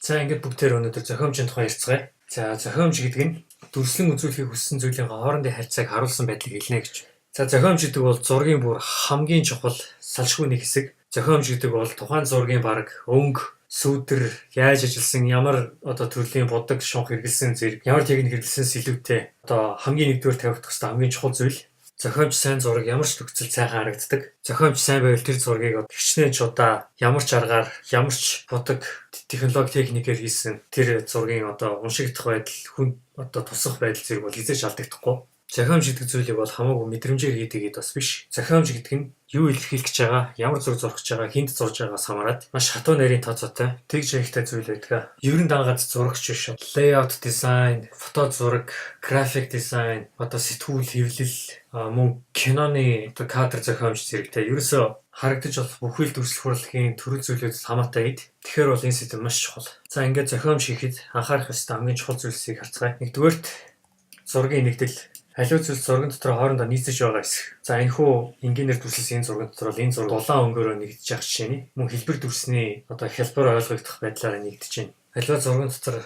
За ингээд бүгдээр өнөөдөр зохиомжийн тухай ярьцгаая. За зохиомж гэдэг нь дүрслэн үзүүлэхийг хүссэн зүйлийн хоорондын харьцааг харуулсан байдлыг хэлнэ гэж. За зохиомж гэдэг бол зургийн бүр хамгийн чухал салшгүй нэг хэсэг. Зохиомж гэдэг бол тухайн зургийн бараг өнгө, сүүдэр, яаж ажилласан, ямар төрлийн бодог, шунх хэрэгэлсэн зэрэг, ямар техник хэрэгэлсэн сэлүүтэй хамгийн нэгдүгээр тавигдах хэвээр хамгийн чухал зүйл. Зохиомж сайн зураг ямар ч нөхцөл сайхан харагддаг. Зохиомж сайн байвал тэр зургийг хичнээн чудаа, ямар ч аргаар, ямар ч бодог технологи техникээр хийсэн тэр зургийн уншигдах байдал, хүн тусах байдал зэрэг бол эзэж алдагдахгүй. Зохиомж гэдэг зүйлийг бол хамаагүй мэдрэмжээр хийдэг бас биш. Зохиомж гэдэг нь юу илэрхийлэх гэж байгаа, ямар зураг зурах гэж байгаа, хүнд зурж байгаагаас хамаарат маш хатуу нарийн тооцоотой, тэгж хэрэгтэй зүйл байдаг. Ерөн дагаад зурагч биш. Layout design, фото зураг, график дизайн, сэтгүүл хэвлэл, мөн киноны кадр зохиомж зэрэгтэй. Ерөөсөө харагдаж болох бүхэл дүрслэх хурлын төрөл зүйлүүд хамаатай эд. Тэгэхээр бол энэ сэдэв маш чухал. За ингээд зохиомж хийхэд анхаарах ёстой хамгийн чухал зүйлсийг харцгаая. Нэгдүгээрт зургийн нэгдэл. Халиваа зүйл зургийн дотор хоорондоо нийцэж байгаа хэсэг. За энэхүү энгийнээр дүрслэсэн энэ зургийн дотор бол энэ зураг дулаан өнгөөрөө нэгдэж явах жишээний мөн хэлбэр дүрсний хялбар ойлгогдох байдлаар нэгдэж байна. Халиваа зургийн дотор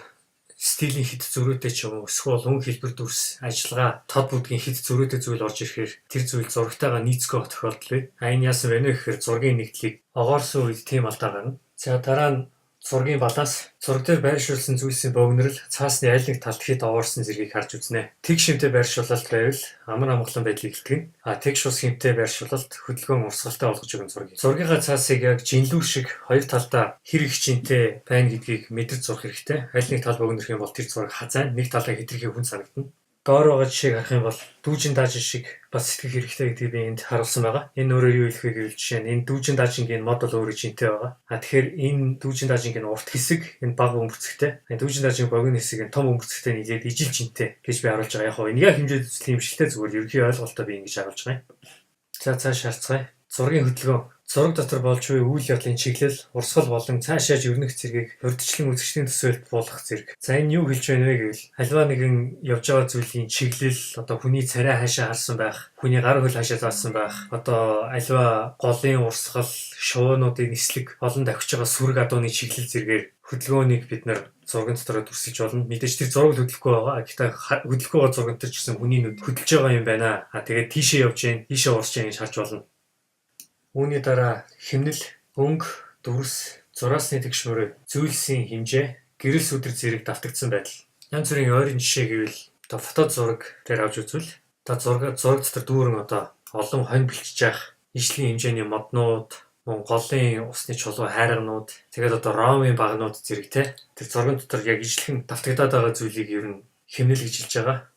стилийн хит зөрүүтэй ч юм уу эсвэл өнгө хэлбэр дүрс, ажиллагаа, тод будгийн хит зөрүүтэй зүйл орж ирэхээр тэр зүйл зурагтайгаа нийцэхгүй байх тохиолдол бий. Энэ яасан бэ гэхээр зургийн нэгдлийг огоорсон үед тийм алдаа гарна. За дараа нь зургийн баланс. Зураг дээр байршуулсан зүйлсийн богинорл цаасны аль нэг талд хэд овоорсон зэргийг харж үзнэ. Тэг шимтэй байршуулалт байвал амар амгалан байдлыг илтгэн. Тэг шус хэмтэй байршуулалт хөдөлгөөн урсгалтай болгож өгнө зургийг. Зургийнхаа цаасыг яг жинлүү шиг хоёр талдаа хэр их чинтэй байна гэдгийг мэдэрч зурх хэрэгтэй. Аль нэг тал богинорх юм бол тэр зураг хазайн, нэг талаа хэтэрхий хүн санагдана. Доор байгаа жишээг харах юм бол дүүжин даажин шиг бас сэтгэх хэрэгтэй гэдгийг би энд харуулсан байгаа. Энэ өөрөөр юу хэлэх вэ гэвэл жишээ нь энэ дүүжин даажингийн мод бол өөрөө жинтэй байгаа. Тэгэхээр энэ дүүжин даажингийн урт хэсэг энэ бага өмөрцөгтэй. Энэ дүүжин даажин богино хэсэг энэ том өмөрцөгтэй нийлээд ижил жинтэй гэж би харуулж байгаа. Яг хоо энэ яг хэмжээд үзсэн юм шилтэй зүгээр ерөнхий ойлголтоо би ингэж харуулж байгаа юм. За цааш харцгаая. Зургийн хөдөлгөөн. Зураг дотор болж буй үйл явдлын чиглэл, урсгал болон цаашааж өрнөх зэргийг урьдчилан үзэгчдийн төсөөлөлд буулгах зэрэг. За энэ юу хэлж байна вэ гэвэл халиваа нэгэн явж байгаа зүйлийн чиглэл, хүний царай хаашаа харсан байх, хүний гар хөл хаашаа заасан байх, аливаа голын урсгал, шувуунуудын нислэг, олон давхиж байгаа сүрэг адууны чиглэл зэргээр хөдөлгөөнийг бид нар зургийн дотор дүрсэлж болно. Мэдээж тэр зураг хөдөлгөхгүй байгаа. Гэхдээ хөдөлгөхгүй байгаа зурган дээр ч гэсэн хүний нүд хөдөлж байгаа юм байна. Тэгээд тийшээ явж гин, тийшээ урсж гин гэж харж болно. Үүний дараа хэмнэл, өнгө, дүрс, зураасны тэгшмөр, зүйлсийн хэмжээ, гэрэл сүдэр зэрэг давтагдсан байдал. Янз бүрийн ойрын жишээ гэвэл фото зураг дээр авч үзвэл зураг дотор дүүрэн олон хонь бэлчиж явах, ижлийн хэмжээний моднууд, голын усны чулуу хайрганууд, тэгээд ромын багнууд зэрэг тэр зургийн дотор яг ижлэхэн давтагдаад байгаа зүйлийг ер нь хэмнэл гэж хэлж байгаа.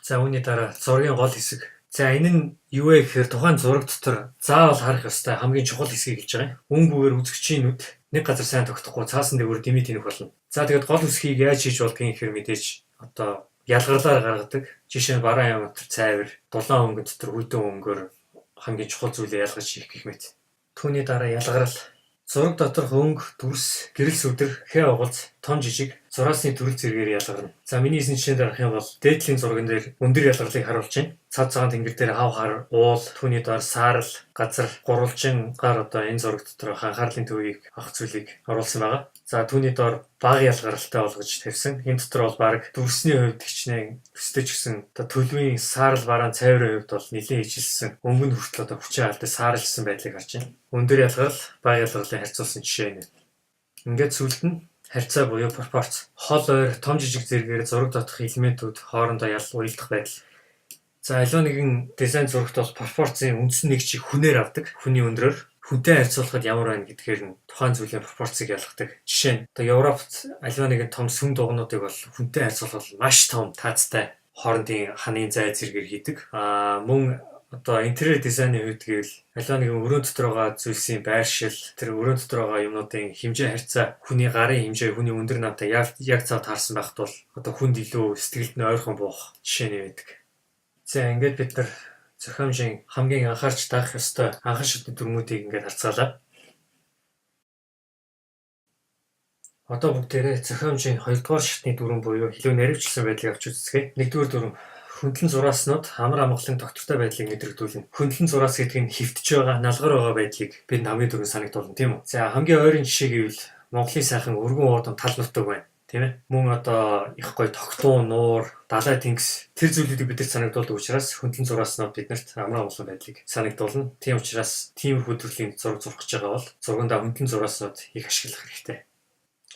За үүний дараа зургийн гол хэсэг. За энэ нь юу вэ гэхээр тухайн зураг дотор заавал харах ёстой хамгийн чухал хэсгийг хэлж байгаа юм. Үнгээр үзэгчийн нүд нэг газар сайн тогтохгүй цаасан дээгүүр дэмий тэнэх болно. За тэгээд гол хэсгийг яаж хийж болдгийг гэхээр мэдээж ялгарлаар гаргадаг. Жишээ нь бараан яам дотор цайвар, дулаан өнгө дотор хүйтэн өнгөөр хамгийн чухал зүйлээ ялгаж хийх гэх мэт. Түүний дараа ялгарал. Зураг доторх өнгө, дүрс, гэрэл сүдэр, хэ угалц, том жижиг, зураасны төрөл зэргээр ялгарна. За миний эзэн жишээнд харах юм бол дээдлийн зурган дээр өндөр ялгарлыг харуулж байна. Цав цагаан тэнгэр дээр хав хар, уул, түүний доор саарл, газар, гурвалжин гар энэ зураг дотор анхаарлын төвийг авах зүйлийг оруулсан байгаа. За түүний доор бага ялгаралтай болгож тавьсан. Энэ дотор бол баг дүрсний хувьд хичнээн өстэй ч гэсэн төлөвийн саарл бараан цайврын хувьд бол нэлээд ижилсэн. Өнгөнд хүртэл хүчээ алдаж саарлсан байдлыг харж байна. Өндөр ялгарал, бага ялгарлыг харьцуулсан жишээ нь. Ингээд сүлд нь харьцаа буюу пропорц. Хол ойр, том жижиг зэргээр зураг дотох элементүүд хоорондоо уялдах байдал. За аливаа нэгэн дизайн зурагт бол пропорцийн үндсэн нэг чиг хүнээр авдаг. Хүний өндрөөр хүнтэй харьцуулахад ямар байна гэдгээр нь тухайн зүйлийн пропорцийг ялгадаг. Жишээ нь Европт аливаа нэгэн том сүм дугнуудыг бол хүнтэй харьцуулахад маш том таацтай хоорондын ханы зай зэргээр хийдэг. Мөн интерьер дизайны хувьд гэвэл аливаа нэгэн өрөөнд дотор байгаа зүйлсийн байршил, тэр өрөөнд дотор байгаа юмнуудын хэмжээ харьцаа, хүний гарын хэмжээ, хүний өндөр намтай яг цав таарсан байхад бол хүнд илүү сэтгэлд нь ойрхон буух жишээний байдаг. За ингээд бид нар зохиомжийн хамгийн анхаарч даах ёстой анхан шатны дүрмүүдийг ингээд харцгаалаа. Бүгдээрээ зохиомжийн 2 дугаар шатны дүрм буюу илүү наривчлсан байдлыг авч үзье. 1-р дүрм хөндлөн зурааснууд амар амгалан доктортой байдлыг мэдрэгдүүлнэ. Хөндлөн зураас гэдэг нь хөвтөж байгаа, налгар байгаа байдлыг бид хамгийн түрүүнд санагдуулна, тийм үү? За хамгийн ойрын жишээ гэвэл Монголын сайхан өргөн уудам тал нутаг байна. Тийм ээ. Мөн одоо их гоё тогтун, нуур, далай тэнгис тэр зүйлүүдийг бидэрт санагдуулдаг учраас хөндлөн зурааснууд биднэрт амар амгалан байдлыг санагдуулна. Тийм учраас тиймэрхүү төрлийн зураг зурх гэж байгаа бол зургандаа хөндлөн зурааснууд их ашиглах хэрэгтэй.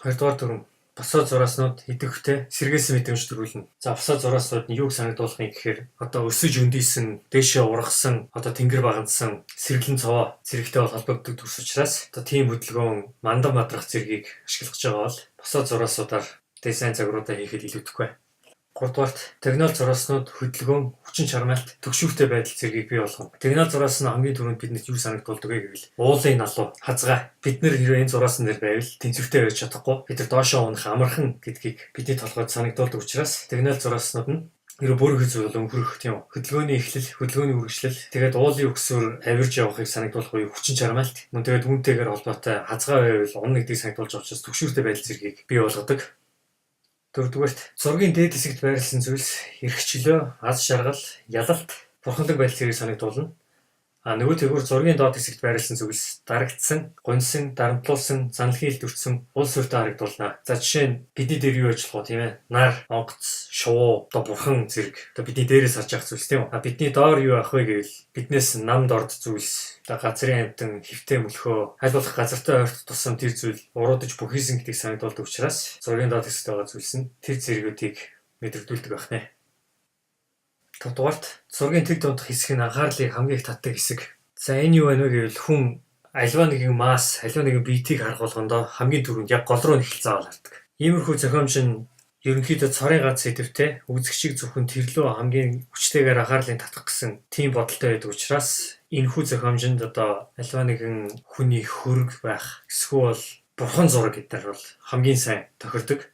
Хоёрдугаар дүрм босоо зурааснууд идэвхтэй сэргээсэн мэдрэмж төрүүлнэ. За босоо зурааснууд нь юуг санагдуулахыг гэхээр одоо өсөж өндийсэн, дээшээ ургасан, одоо тэнгэр багандсан, сэргэлэн цовоо зэрэгтэй бол холбогддог төрс учраас одоо тийм хөдөлгөөн мандан мадрах зэргийг ашиглах гэж байгаа бол босоо зураасуудаар дизайн загваруудаа хийхэд илүүдэхгүй. Гуравдугаарт технол зурааснууд хөдөлгөөн, хүчин чармайлт, төгшүүртэй байдал зэргийг бий болгоно. Технол зураас нь хамгийн түрүүнд бидэнд юу санагдуулдаг вэ гэвэл уулын налуу, хазгай. Бид нэр хэрвээ энэ зураасан дээр байвал тэнцвэртэй байж чадахгүй. Бид нар доошоо унах амархан гэдгийг бидний толгойд санагдуулдаг учраас технол зурааснууд нь хэрвээ бүр их зүйл өнгөрөх тийм хөдөлгөөний эхлэл, хөдөлгөөний үргэлжлэл, тэгээд уулын өксөөр авирж явахыг санагдуулах буюу хүчин чармайлт, мөн тэгээд үүнтэйгээр холбоотой хазгай байвал унна гэдгийг санагдуулж байгаа учраас төгшүүртэй байдал зэргийг бий болгодог. Дөрөвдүгээрт зургийн дээд хэсэгт байрласан зүйлс эрхчлөө, аз жаргал, ялалт, бурханлаг байдал зэрэг санагдуулна. Нөгөө тэгвэр зургийн доод хэсэгт байрласан зүйлс дарагдсан, гоньсон, дарамтлуулсан, занал хийлд өртсөн улс өртөө харагдуулна. За жишээ нь бидний дээр юу ажиллах вэ тийм ээ? Нар, онгоц, шувуу, одоо бурхан зэрэг одоо бидний дээрээс харж явах зүйлс тийм үү? Бидний доор юу ах вэ гэвэл биднээс намд орд зүйлс, одоо газрын амтан, хэвтэй мөлхөө, аль болох газартай ойртох тусам тэр зүйл уруудаж бүхийсэн гэдгийг санагдуулдаг учраас зургийн доод хэсэгт байгаа зүйлс нь тэр зэргүүдийг мэдрэгдүүлдэг байх нэ. Тавдугаарт зургийн тэг дундх хэсэг нь анхаарлыг хамгийн их татдаг хэсэг. За энэ юу вэ гэвэл хүн альва нэгэн масс, альва нэгэн биетийг харах болгондоо хамгийн түрүүнд яг гол руу нэхэл заавал хардаг. Иймэрхүү зохиомж нь ерөнхийдөө цорын гац сэдвтэй үзэгчийг зөвхөн тэрлөө хамгийн хүчтэйгээр анхаарлыг татах гэсэн тийм бодолтой байдаг учраас энэхүү зохиомжинд одоо альва нэгэн хүний хөрөг байх эсвэл бурхан зураг гэдгээр бол хамгийн сайн тохирдог.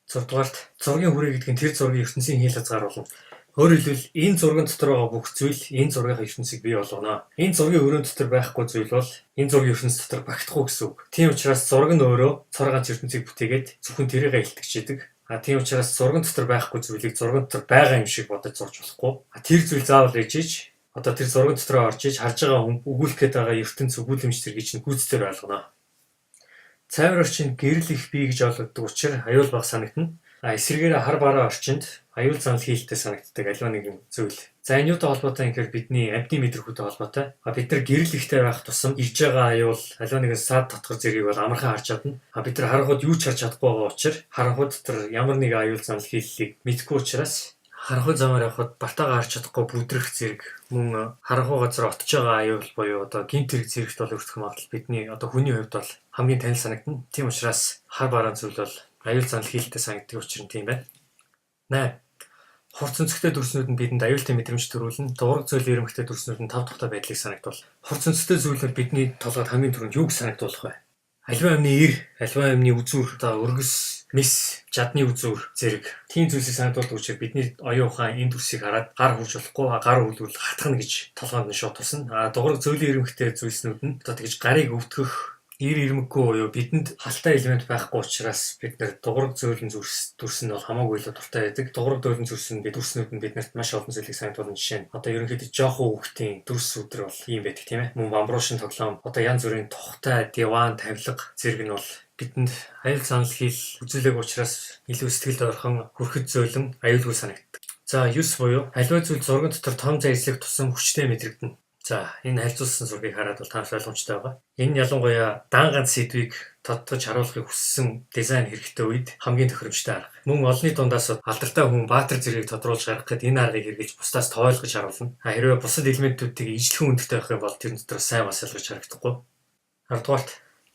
6 дугаарт зургийн хүрээ гэдэг нь тэр зургийн ертөнцийн хийл хязгааруулна. Өөрөөр хэлбэл энэ зургийн дотор байгаа бүх зүйл энэ зургийн ертөнцийг бий болгоно. Энэ зургийн өрөөнд дотор байхгүй зүйл бол энэ зургийн ертөнц дотор багтахгүй гэсэн үг. Тийм учраас зураг нь өөрөө цор ганц ертөнцийг бүтээгээд зөвхөн тэрийгэ илтгэжээдэг. Тийм учраас зургийн дотор байхгүй зүйлийг зургийн дотор байгаа юм шиг бодож зурж болохгүй. Тэр зүйл заавал ээжиж одоо тэр зургийн дотор орж иж харж байгаа хүн өгүүлэх гээд байгаа ертөнц өгүүлэмж зэргийг чинь гүйцэтгэр ойлгоно. Цайвар орчинд гэрэл их бий гэж ойлгогддог учраас аюул баг санагдана. Эсвэргээр хар бараа орчинд аюул занал хийлтэй санагддаг альва нэгэн зүйл. За энэ юутай холбоотой юм гэхээр бидний амьтны мэдрэмжтэй холбоотой. Бид нар гэрэл ихтэй байх тусам ирж байгаа аюул альва нэгэн саад татгар зэргийг бол амархан харж чадна. Бид нар харанхуйд юу ч харж чадахгүй байгаа учраас харанхуйд дотор ямар нэг аюул занал хийллийг мэдэхгүй учраас харанхуй замаар явхад бартаагаа харж чадахгүй бүдрэх зэрэг мөн харанхуй газар отож байгаа аюул буюу одоо гинт хэрэг зэрэгт бол өртөх магадлал бидний одоо хүний хувьд бол хамгийн танил санагдана. Тийм учраас хар бараан зүйл бол аюул занал хийлтэй санагддаг учраас тийм байна. 8. Хурц өнцгтэй дүрснүүд нь бидэнд аюултай мэдрэмж төрүүлнэ. Дураг зүйл ирэмхтэй дүрснүүд нь тав тухтай байдлыг санагдуул. Хурц өнцгтэй зүйлүүд бидний толгойд хамгийн түрүүнд юуг санагдуулах вэ? Альва амны ир, альва амны үзүүр, одоо өргөс, мис, жадны үзүүр зэрэг тийм зүйлсийг санагдуулдаг учраас бидний оюун ухаан энэ дүрсийг хараад гар хурж болохгүй, гар хөвлөвөл хатгана гэж толгойд нь шууд тусна. Дураг зүйлийн ирэмхтэй зүйлснүүд нь одоо тэгж гарыг өвдгөх ир ирмэггүй буюу бидэнд халтай элемент байхгүй учраас бид нар дугуйг зөөлөн дүрс нь бол хамаагүй л дуртай байдаг. Дугуйг зөөлөн дүрс нь дүрснүүд нь биднэрт маш олон зүйлийг санагдуулна. Жишээ нь одоо ерөнхийдөө жоохон хүүхдийн дүрс өдр бол ийм байдаг тийм ээ. Мөн бамбуушин тоглоом, одоо янз бүрийн тухтай, диван, тавилга зэрэг нь бол бидэнд аюул занал хийл үзүүлэг учраас илүү сэтгэлд ойрхон хүрхэд зөөлөн аюулгүй санагддаг. За 9 буюу аливаа зүйл зургийн дотор том зайлслах тусам хүчтэй мэдрэгдэнэ. За энэ харьцуулсан зургийг хараад бол тааш ойлгомжтой байгаа. Энэ ялангуяа дан ганц сэдвийг тодтогч харуулахыг хүссэн дизайн хэрэгтэй үед хамгийн тохиромжтой арга. Мөн олонний дундаас алдартай хүн баатар зэргийг тодруулж гаргах гэд энэ аргыг хэрэглэж бусдаас тоойлгож харуулна. Хэрвээ бусад элементүүдийг ижлэх хүндтэй байх юм бол тэр дотор сайн бас ялгаж харагдахгүй. 10 дугаарт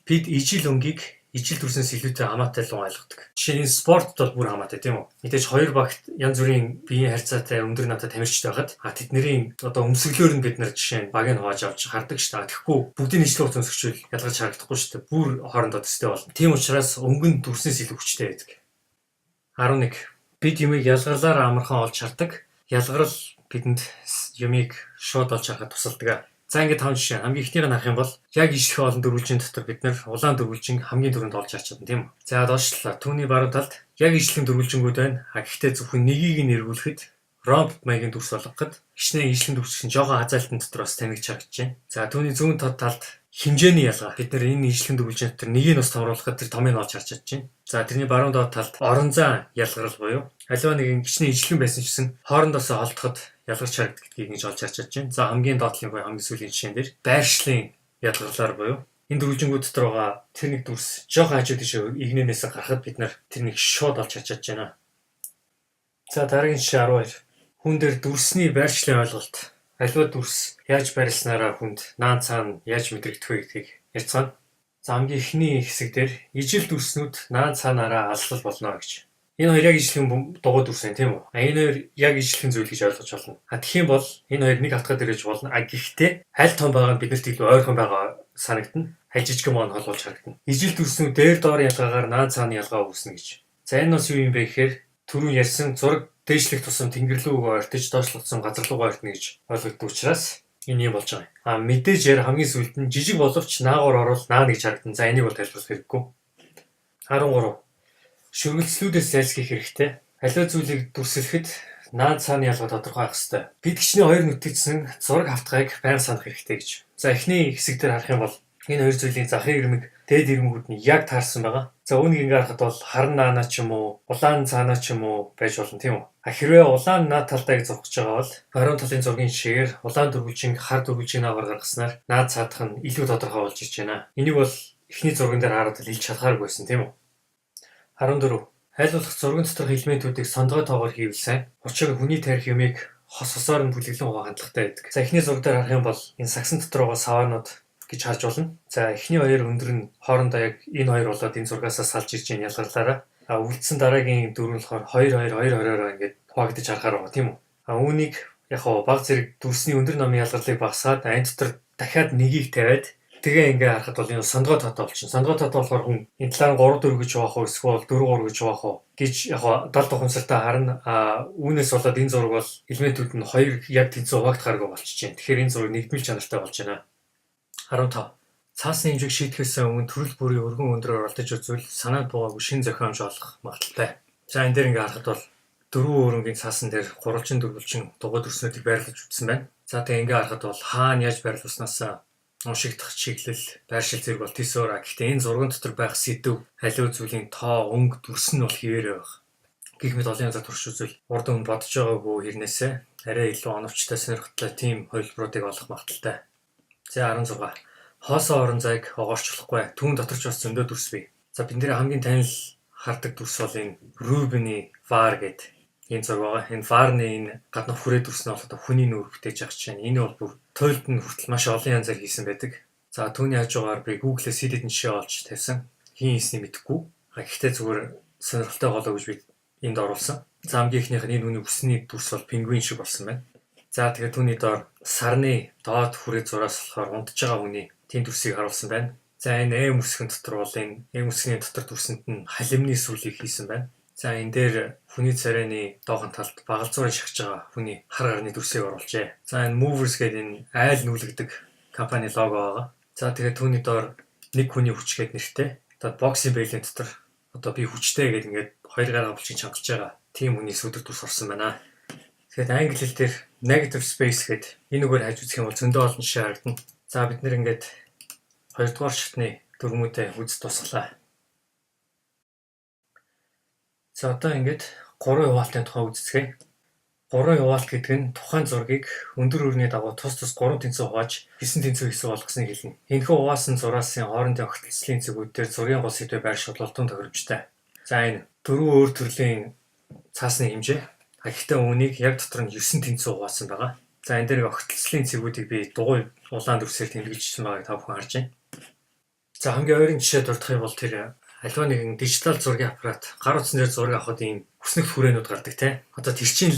бид ижил өнгийг ижил дүрснээс илүүтэй хамаатай л ойлгодог. Жишээ нь спортод бол бүр хамаатай тийм үү? Мэдээж хоёр багт янз бүрийн биеийн харьцаатай өндөр намтай тамирчтай байхад тэдний одоо өмсгөлөөр нь бид нар жишээ нь баг нь хувааж авч хардаг шүү дээ. Тэгэхгүй бүгдийн ижил хувц өмсгчүүл ялгаж харагдахгүй шүү дээ. Бүр хоорондоо төстэй болно. Тийм учраас өнгөн дүрснээс илүү хүчтэй байдаг. 11. Бид юмыг ялгарлаар амархан олж хардаг. Ялгарл бидэнд юмыг шууд олж харахад тусалдаг. За ингээд 5 жишээ. Хамгийн ихнийг харах юм бол яг ижлэх олон дөрвөлжийн дотор бид нэр улаан дөрвөлжин хамгийн түрүүнд олж харж чадна тийм үү? За доошлоо. Түүний баруун талд яг ижлэх дөрвөлжингүүд байна. Гэхдээ зөвхөн нэгийг нь эргүүлэхэд ромб маягийн дүрс болгоход хичнээн ижлэн дүрсийн жоохон хазаалтан дотор бас танигдж харагдаж байна. За түүний зүүн талд хэмжээний ялгаа. Бид нар энэ ижлэн дүржин дотор нэгийг бас томруулахад тэр томыг олж харж чадж байна. За тэрний баруун доод талд орон зай ялгарл буюу аливаа нэгэн хичнээн ижлэн байсан ч гэсэн хоорондоосоо холдоход ялгарч харагддаг гэдгийг ингэж олж харж чадж байна. За хамгийн доотлын буюу хамгийн сүүлийн жишээн дээр байршлын ялгарлаар буюу энэ дүржингүүд дотор байгаа тэр нэг дүрс жоохон хажуу тийш игнэнээс гарахад бид нар тэрнийг шууд олж харж чадж байна. За дараагийн жишээ 12. Хүн дээр дүрсний байршлын ойлголт. Аливаа дүрс яаж байрласнараа хүнд наан цаана яаж мэдрэгдэх вэ гэдгийг ярьцгаана. За хамгийн эхний хэсэг дээр ижил дүрснүүд наан цаанаараа алслал болно гэж. Энэ хоёр яг ижлэхэн дугуй дүрс байна тийм үү? Энэ хоёр яг ижлэхэн зүйл гэж ойлгож болно. Тэгэх юм бол энэ хоёр нэг хатгаад ирэж болно. Гэхдээ аль том байгаа нь биднэрт илүү ойрхон байгаа санагдана. Хажижиг мөн холбуулж харагдана. Ижил дүрснүүд дээр доор ялгаагаар наан цааны ялгаа үүснэ гэж. За энэ бас юу юм бэ гэхээр түрүүн ярьсан зураг дээшлэх тусам тэнгэр рүү ойртож доошлогдсон газар руу ойртно гэж ойлгогддог учраас энэ юм болж байгаа юм. Мэдээж яар хамгийн сүүлд нь жижиг боловч наагур орвол наана гэж харагдана. За энийг бол тайлбарлах хэрэггүй. 13. Шүргэлцлүүдээс зайлсхийх хэрэгтэй. Аливаа зүйлийг дүрсэлэхэд наан цааны ялгаа тодорхой байх ёстой. Бид гिचний хоёр нүтгэжсэн зураг хавтгайг байнга санах хэрэгтэй гэж. За эхний хэсэг дээр харах юм бол энэ хоёр зүйлийн захын ирмэг дээд ирмэгүүд нь яг таарсан байгаа. За үүнийг ингээ харахад бол харан наана ч юм уу, улаан цаанаа ч юм уу байж болно тийм үү? Хэрвээ улаан наад талдаа зурх гэж байгаа бол баруун талын зургийн жишээгээр улаан дөрвөлжин хар дөрвөлжийн аваар гаргаснаар наад цаадах нь илүү тодорхой болж ирж байна. Энийг бол эхний зурган дээр хараад илж шалгааргүй байсан тийм үү? 14. Аль болох зурган доторх элементүүдийг сондгой тоогоор хийвэл сайн. Учир нь хүний тарих юмыг хос хосоор нь бүлэглэн хуваах хандлагатай байдаг. За эхний зураг дээр харах юм бол энэ сагсан дотор байгаа саваанууд гэж харж болно. За эхний хоёр өндөр нь хоорондоо яг энэ хоёр болоод энэ зургаас салж ирж байгаа ялгарлаараа үлдсэн дараагийн дөрөв нь болохоор 2 ингээд хуваагдаж харахаар байгаа тийм үү. Үүнийг яг баг зэрэг дүрсний өндөр намын ялгарлыг багасгаад энэ дотор дахиад нэгийг тавиад тэгээ ингээ харахад бол энэ сондгой тоотой болчихно. Сондгой тоотой болохоор хүн энэ талаар 3 4 гэж хуваах уу эсвэл 4 3 гэж хуваах уу гэж яг далд ухамсартай харна. Үүнээс болоод энэ зураг бол элементүүд нь хоёр яг тэнцүү хуваагдахааргүй болчихж байна. Тэгэхээр энэ зураг нэгдмэл чанартай болж байна. 15. Цаасны хэмжээг шийдэхээс өмнө төрөл бүрийн өргөн өндрөөр оролдож үзвэл санаанд буугаагүй шин зохиомж олох магадaltaй. За энэ дээр ингээ харахад бол дөрвөн өрөнгийн цаасан дээр гурвалжин дөрвөлжин дугуй дүрснүүдийг байрлаж үзсэн байна. За тэгээ ингээ харахад бол хаана яаж байрлуулснаас уншигдах чиглэл, байршил зэрэг бол тийсөөр. Гэхдээ энэ зурган дотор байх сэдв, халиваа зүйлийн тоо, өнгө, дүрс нь бол хിവэрэ байх. Гэх мэт олон янзаар турш үзвэл урд өмнө бодож байгаагүй хэрнээсээ арай илүү оновчтой сонирхолтой тийм хувилбаруудыг олох магадaltaй. За 16. Хоосоо орон зайг огоорчлохгүй. Түүн дотор ч бас зөндөө дүрс бий. За бид нэр хамгийн танил хардаг дүрс бол энэ Рубины вар гэдэг энэ зураг байгаа. Энэ варны энэ гадна хүрээ дүрс нь болохоор хүний нүүр бүтээж авч чинь. Энэ бол бүр туйлд нь хүртэл маш олон янзаар хийсэн байдаг. За түүний хажуугаар би Google-ээс хэд хэдэн жишээ олж тавьсан. Хин хийснийг мэдэхгүй. Гэхдээ зүгээр сонирхолтой голоо гэж би энд оруулсан. За хамгийн ихнийх нь энэ хүний үсний дүрс бол пингвин шиг болсон байна. За тэгээд түүний доор сарны доод хүрээ зураас болохоор унтж байгаа хүний тийм дүрсийг харуулсан байна. За энэ үсгэн дотор бол энэ үсгийн дотор дүрсэнд нь халимны сүлийг хийсэн байна. За энэ дээр хүний царайны доохон талд багалзуурын шахаж байгаа хүний хар гарны дүрсийг оруулжээ. За энэ Movers гэдэг энэ айл нүүлгдэг компани лого байгаа. За тэгээд түүний доор нэг хүний хүч гэдэг нэртэй. Одоо боксинг бэйлийн дотор одоо би хүчтэй гэдэг ингээд хоёр гараа булчин чангалж байгаа тийм хүний сүдэр дүрс орсон байна. Тэгэхээр англи хэл дээр negative space гэдэг энэ үгээр хайж үзэх юм бол зөндөө олон жишээ харагдана. За бид нэр ингээд 2 дугаар шатны дөрмүүдээ үз тусглаа. За одоо ингээд 3 хуваалтын тухай үздэсгээ. 3 хуваалт гэдэг нь тухайн зургийг өндөр өрний дагуу тус 3 тэнцүү хувааж 9 тэнцүү хэсэг болгосныг хэлнэ. Энэхүү хуваасан зураасын хоорондын огтлцлын цэгүүд дээр зургийн гол сэдвээр байршуулалтын тохиромжтой. За энэ 4 өөр төрлийн цаасны хэмжээ. Гэхдээ үүнийг яг дотор нь 9 тэнцүү хуваасан байгаа. За энэ дээр огтлцлын цэгүүдийг би дугуй улаан дүрсээр тэмдэглэжсэн байгааг та бүхэн харж байна. За хамгийн ойрын жишээ дурдах юм бол тэр аливаа нэгэн дижитал зургийн аппарат гар утсан дээр зураг авахд ийм хүснэгт хүрээнүүд гардаг те. Одоо тэр чинь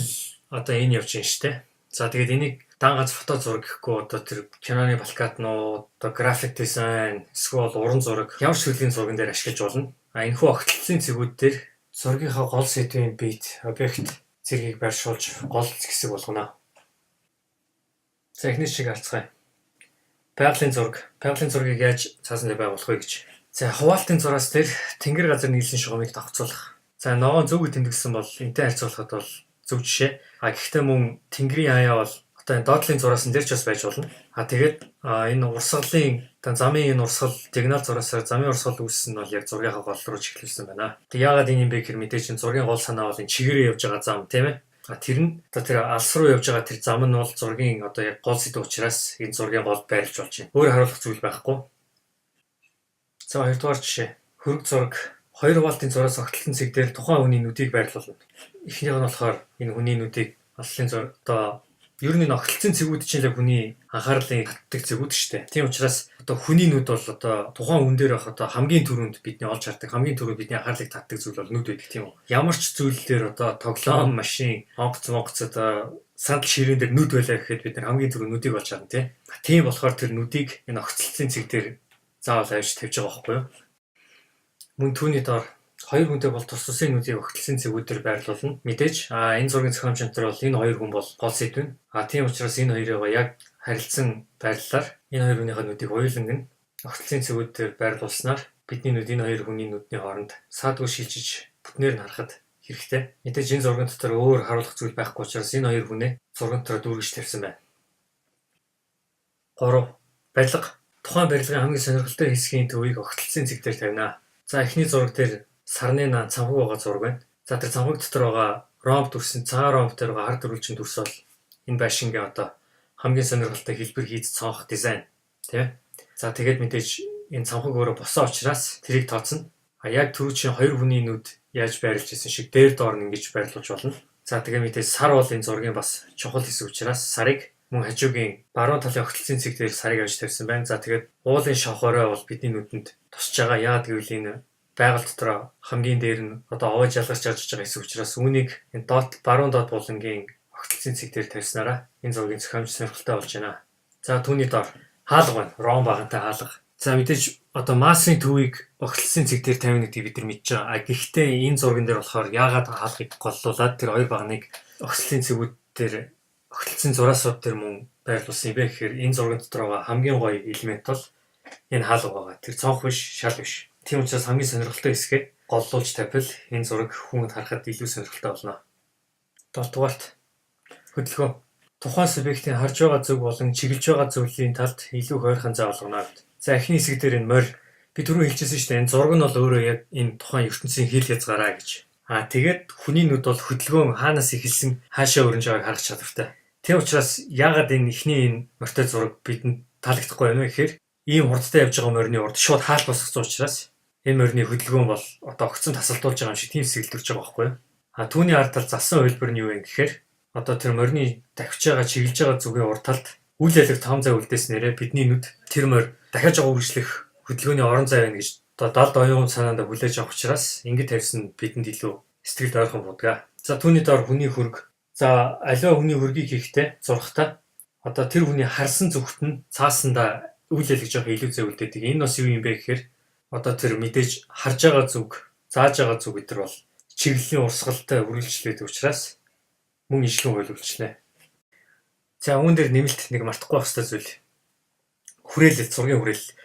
одоо энэ явж байна шүү дээ. За тэгээд энийг дан ганц фото зураг гэхгүй одоо тэр киноны балкатнууд, одоо график дизайн, эсвэл уран зураг ямар ч төрлийн зурган дээр ашиглаж болно. Энэхүү огтлцлын цэгүүд дээр зургийнхаа гол сэдвийн бит, объект зэргийг байршуулж гол хэсэг болгоно. За эхний шиг харцгаая. Байгалийн зураг. Байгалийн зургийг яаж цаасан дээр байгуулах вэ гэж. За хуваалтын зураас дээр тэнгэр газар нийлсэн шугамыг давхцуулах. За ногоон зөв тэмдэглэсэн бол энтэй харьцуулахад бол зөв жишээ. Гэхдээ мөн тэнгэрийн хаяа бол одоо энэ доотлын зураас энэ ч бас байж болно. Тэгээд энэ урсгалын замын энэ урсгал сигнал зураасаар замын урсгал үүссэн нь бол яг зургийнхаа гол руу чиглүүлсэн байна. Тэг яагаад энэ юм бэ гэхээр мэдээж энэ зургийн гол санаа бол энэ чигээрээ явж байгаа зам тийм ээ. Тэр нь одоо тэр алс руу явж байгаа тэр зам нь бол зургийн одоо яг гол сэдв учраас энэ зургийн гол байрлаж болж байна. Өөр харуулах зүйл байхгүй. За хоёрдугаар жишээ. Хөрөг зураг 2 вольтын зураас огтлон цэг дээр тухайн хүний нүдийг байрлуулна. Эхнийх нь болохоор энэ хүний нүдийг алсын зураг одоо ер нь огтлцын цэгүүд чинь л хүний анхаарлын татдаг цэгүүд шүү дээ. Тийм учраас одоо хүний нүд бол одоо тухайн хүн дээр байх одоо хамгийн түрүүнд бидний олж хардаг, хамгийн түрүүнд бидний анхаарлыг татдаг зүйл бол нүд байдаг тийм үү. Ямар ч зүйлээр одоо тоглоом, машин, онгоц одоо сандал ширээн дээр нүд байлаа гэхэд бид нар хамгийн түрүү нүдийг олж харна тийм. Тийм болохоор тэр нүдийг энэ огтлцын цэг дээр заавал авч тавьж байгаа байхгүй юу? Мөн түүний доор 2 хүнтэй бол тус тусын нүдийг огтлцын цэгүүдээр байрлуулна. Мэдээж энэ зургийн зохиомж энэ бол энэ 2 хүн бол гол сэдв нь. Тийм учраас энэ хоёроо яг харилцан байрлалаар энэ 2 хүнийхээ нүдийг хоёуланг нь огтлцын цэгүүдээр байрлуулснаар бидний нүд энэ 2 хүний нүдний хооронд саадгүй шилжиж бүтнээр нь харахад хэрэгтэй. Мэдээж энэ зургийн дотор өөр харуулах зүйл байхгүй учраас энэ 2 хүнээ зургийн дотор дүүргэж тавьсан байна. 3. Барилга. Тухайн барилгын хамгийн сонирхолтой хэсгийн төвийг огтлцын цэг дээр тавина. За эхний зураг дээр сарны наан цамхаг байгаа зураг байна. За тэр цамхаг дотор байгаа ромб дүрсэн цагаан ромб дээр байгаа ард төрүүлчин дүрс бол энэ байшингийн одоо хамгийн сонирхолтой хэлбэр хийж цоох дизайн тийм. За тэгээд мэдээж энэ цамхаг өөрөө босоо учраас тэрийг тооцно. Яг түрүүчийн 2 хүний нүд яаж байрлаж ирсэн шиг дээр доор нь ингэж байрлуулж болно. За тэгээд мэдээж сар бол энэ зургийн бас чухал хэсэг учраас сарыг мөн хажуугийн баруун талын огтлцын цэг дээр сарыг авч тавьсан байна. За тэгээд уулын шавхорой бол бидний нүдэнд тусч байгаа. Яагаад гэвэл энэ байгаль дотор хамгийн дээр нь одоо овоо жалгарч авч байгаа хэсэг учраас үүнийг энэ баруун доод булангийн огтлцын цэг дээр тавьснараа энэ зургийн зохиомж сонирхолтой болж байна. За түүний доор хаалга байна. Ром багантай хаалга. За мэдээж одоо масын төвийг огтлцын цэг дээр тавина гэдгийг бид нар мэдж байгаа. Гэхдээ энэ зурган дээр болохоор яагаад хаалгыг голлуулад тэр 2 багныг огтлцын цэгүүд дээр огтлцын зураасууд дээр мөн байрлуулсан юм бэ гэхээр энэ зургийн дотор байгаа хамгийн гоё элемент бол энэ хаалга байгаа. Тэр цонх биш, шал биш. Тийм учраас хамгийн сонирхолтой хэсгээ голлуулж тавьбал энэ зураг хүнд харахад илүү сонирхолтой болно. 7 дугаарт хөдөлгөөн. Тухайн субъектийн харж байгаа зүг болон чиглэж байгаа зүйлийн талд илүү хойрхон заавалгана. За эхний хэсэг дээр энэ морь би түрүү хэлчихсэн шүү дээ. Энэ зураг нь бол өөрөө яг энэ тухайн ертөнцийн хил хязгаараа гэж. Тэгээд хүний нүд бол хөдөлгөөн хаанаас эхэлсэн хаашаа өрнж байгааг харах чадвартай. Тийм учраас яагаад энэ эхний энэ морьтой зураг бидэнд таалагдахгүй байна вэ гэхээр ийм хурдтай явж байгаа морины урд шууд хаалт босгосон учраас энэ морины хөдөлгөөн бол одоо огцон тасалдуулж байгаа юм шиг тийм сэгэлдэрч байгаа байхгүй юу? Түүний ард тал засан хөлбөр нь юу вэ гэхээр одоо тэр морины давхиж байгаа чиглэж байгаа зүгийн урд талд үйл ялэг том зай үлдээснээрээ бидний нүд тэр морь дахиад жоо үргэлжлэх хөдөлгөөний орон зай байна гэж далд оюун санаанд хүлээж авах учраас ингэж тавьсан бидэнд илүү сэтгэлд ойрхон будгаа. За түүний доор хүний хөрөг. За аливаа хүний хөргийг хийхдээ зурхтаа одоо тэр хүний харсан зүгт нь цаасандаа үйл ялэг жоох илүү зай үлдээдэг. Энэ бас юу юм бэ гэхээр одоо тэр мэдээж харж байгаа зүг, зааж байгаа зүг гэдэр бол чиглэлийн урсгалтай үргэлжлээд учраас мөн ижлэн хууль үйлчлэнэ. За үүн дээр нэмэлт нэг мартахгүй байх ёстой зүйл. Хүрээлэл, зургийн хүрээлэл.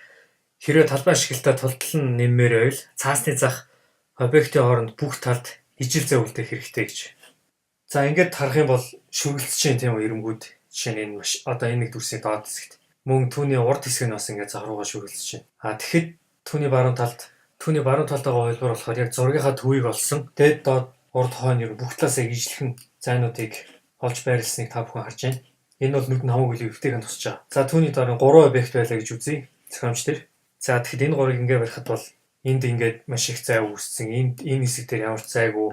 Хэрвээ талбай ашиглалтаа тултал нь нэммээр байвал цаасны зах объектын хооронд бүх талд ижил зай үлдээх хэрэгтэй гэж. За ингээд харах юм бол шүргэлцэж чинь тийм үү эренгүүд. Жишээ нь энэ одоо энэ нэг дүрсийн доод хэсэгт. Мөн түүний урд хэсэг нь бас ингээд зах руугаа шүргэлцэж байна. Тэгэхэд түүний баруун талд байгаа хөлбөр болохоор яг зургийнхаа төвийг олсон. Дээд доод урд хойно бүх талаас яг ижлэхэн зайнуудыг олж байрлсныг та бүхэн харж байна. Энэ бол нүд нь хамаагүй илүү эвтэйгэн тусч байгаа. За түүний дараа 3 объект байлаа гэж үзье. Зохиомж дээр. За тэгэхэд энэ 3-ыг ингээд барихад бол энд ингээд маш их зай үүссэн. Энэ хэсэг дээр ямар ч зайгүй.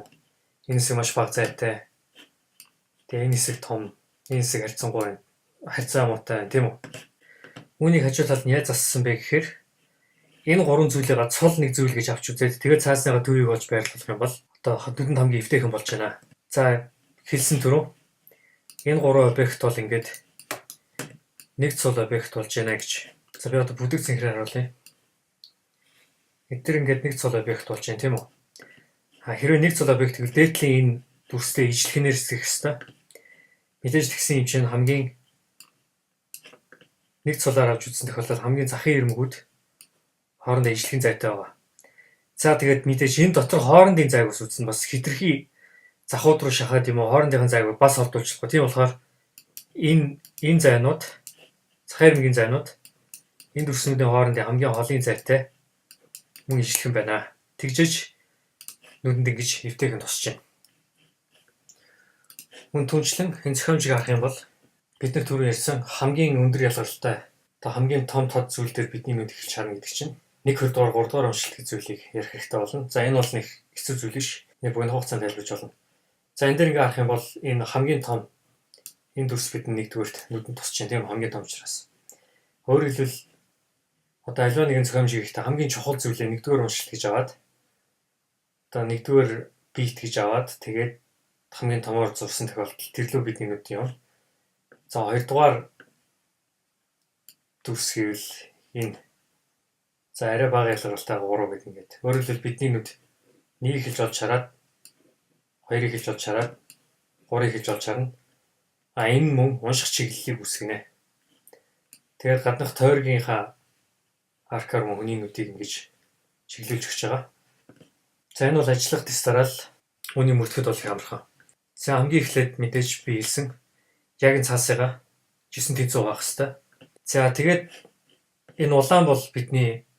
Энэ хэсэг маш бага зайтай. Тэгээ энэ хэсэг том. Энэ хэсэг харьцангуй байна. Харьцаа муутай байна, тийм үү? Үүнийг хажуу талд нь яаж зассан бэ гэхээр энэ 3 зүйлийг цол нэг зүйл гэж авч үзээд тэгээд цаасныгаа төвийг олж байрлуулах юм бол одоо нүдэнд хамгийн эвтэйхэн болж байна. За хэлсэн түрүү энэ 3 объект бол ингээд нэг цол объект болж байна гэж. За би одоо бүдэг цэнхрээр харуулъя. Эдгээр ингээд нэг цол объект болж байна, тийм үү? Хэрвээ нэг цол объект гэвэл дээдлийн энэ дүрстэй ижлэхнээр хэсгэх хэвээр. Мэдээж тэгсэн юм чинь хамгийн нэг цолоор авч үзсэн тохиолдолд хамгийн захын ирмгүүд хоорондоо ижлэхэн зайтай байгаа. За тэгээд мэдээж энэ дотор хоорондын зайг ус үзсэн бас хитрхи захууд руу шахаад юм уу хоорондын зайг бас холдуулчихгүй. Тийм болохоор энэ зайнууд захын ирмэгийн зайнууд энэ дүрснүүдийн хоорондын хамгийн холын зайтай мөн ижлэх юм байна. Тэгжиж нүдэнд ингэж эвтэйхэн тусч байна. Мөн түнчлэн энэ зохиомжийг харах юм бол бид нар түрүү ярьсан хамгийн өндөр ялгаралтай хамгийн том тод зүйл дээр бидний нүд эхэлж харна гэдэг чинь 1 2 дугаар 3 дугаар уншилтын зүйлийг ярих хэрэгтэй болно. За энэ бол нэг хэцүү зүйл биш. Нэг богино хугацаанд тайлбарж болно. За энэ дээр ингээ харах юм бол энэ хамгийн том энэ дүрс бидний нэгдүгээрт нүдэнд тусч байна. Тийм хамгийн том учраас. Өөрөөр хэлбэл одоо аливаа нэгэн зохиомжийг ихтэй хамгийн чухал зүйлээ нэгдүгээр уншилт гэж аваад одоо нэгдүгээр бит гэж аваад тэгээд хамгийн томоор зурсан тохиолдолд тэрлөө бидний нүд юм. За хоёрдугаар дүрс гэвэл энэ за арай бага ялгаралтай 3 гэдэг ингээд. Өөрөөр хэлбэл бидний нүд 1 эхэлж олж хараад 2 эхэлж олж хараад 3 эхэлж олж харна. Энэ мөн унших чиглэлийг үүсгэнэ. Тэгээд гаднах тойргийнхаа аркаар мөн хүний нүдийг ингэж чиглүүлж өгч байгаа. За энэ бол ажиллах тест дараал үүний мөрдөхөд бол их амархан. За хамгийн эхлээд мэдээж би хэлсэн яг энэ цаасыгаа 9 тэнцүү угаах хэрэгтэй. За тэгээд энэ улаан бол бидний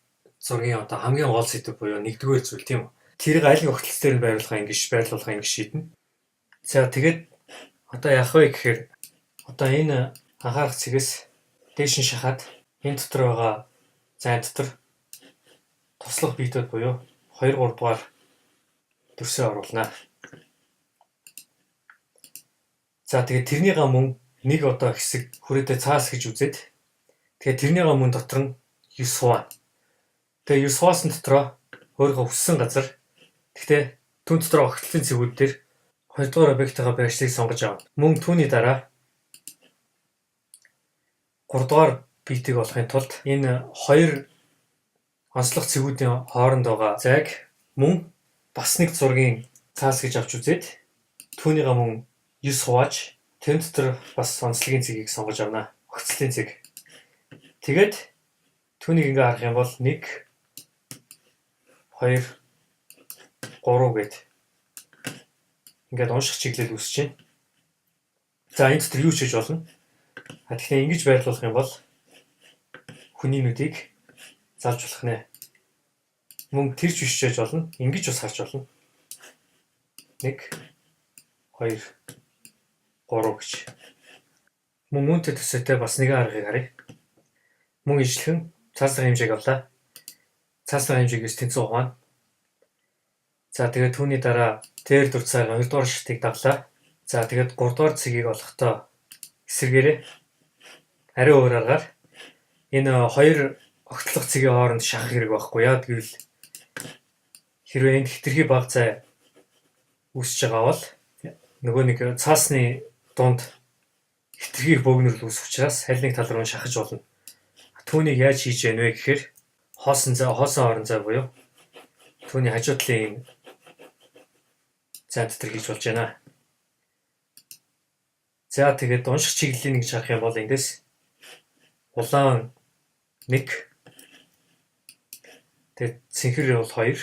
зургийн одоо хамгийн гол сэдв буюу нэгдүгээр зүйл тийм үү. Тэрийг аль нэг огтлц дээр байрлуулахаа ингэж шийднэ. За тэгээд одоо яах вэ гэхээр одоо энэ анхаарах цэгээс дээш нь шахаад энэ дотор байгаа зайн дотор туслах битүүд буюу 2 3 дугаар дүрсээ оруулнаа. За тэгээд тэрнийгаа мөн нэг одоо хэсэг хүрээтэй цаас гэж үзээд тэгээд тэрнийгаа мөн дотор нь 9 хуваана. Тэгээд 9 хуваасан дотроо өөрийнхөө хүссэн газар гэхдээ түн дотор огтлын цэгүүд дээр 2 дугаар объектийнхаа байршлыг сонгож авна. Мөн түүний дараа 3 дугаар битийг болохын тулд энэ 2 онцлог цэгүүдийн хооронд байгаа зайг мөн бас нэг зургийн цаас гэж авч үзээд түүнийгээ мөн 9 хувааж тэн дотор бас онцлогийн цэгийг сонгож авна. Огцлын цэг. Тэгээд түүнийг ингээ харах юм бол 1 2 3 гэд ингээд унших чиглэл үүсэж байна. За энэ дотор юу ч хийж болно. Тэгэхээр ингэж байрлуулах юм бол хүний нүдийг залж болох нэ. Мөн тэрч биш хийж болно. Ингэж бас харж болно. 1 2 3 гэж. Мөн үүнтэй төсөөтэй бас нэгэн аргыг харъя. Мөн ижлэхэн цаасны хэмжээг авлаа. Цаасны хэмжээгээс тэнцүү ухаана. За тэгээд түүний дараа дээр дурцаа 2 дугаар шатыг давлаа. За тэгээд 3 дугаар цэгийг олохдоо эсэргээрээ арай өөр аргаар энэ 2 огтлох цэгийн хооронд шахах хэрэг байхгүй яа гэвэл хэрвээ энд хэтэрхий бага зай үүсэж байгаа бол нөгөө нэг цаасны дунд хэтэрхий бөөгнөрл үүсэх учраас аль нэг тал руу шахаж болно. Түүнийг яаж хийж яах вэ гэхээр хоосон орон зай буюу түүний хажуу талын зай дотор хийж болж байна. За тэгээд унших чиглэлийг гэж харах юм бол эндээс улаан 1 тэгээд цэнхэр бол 2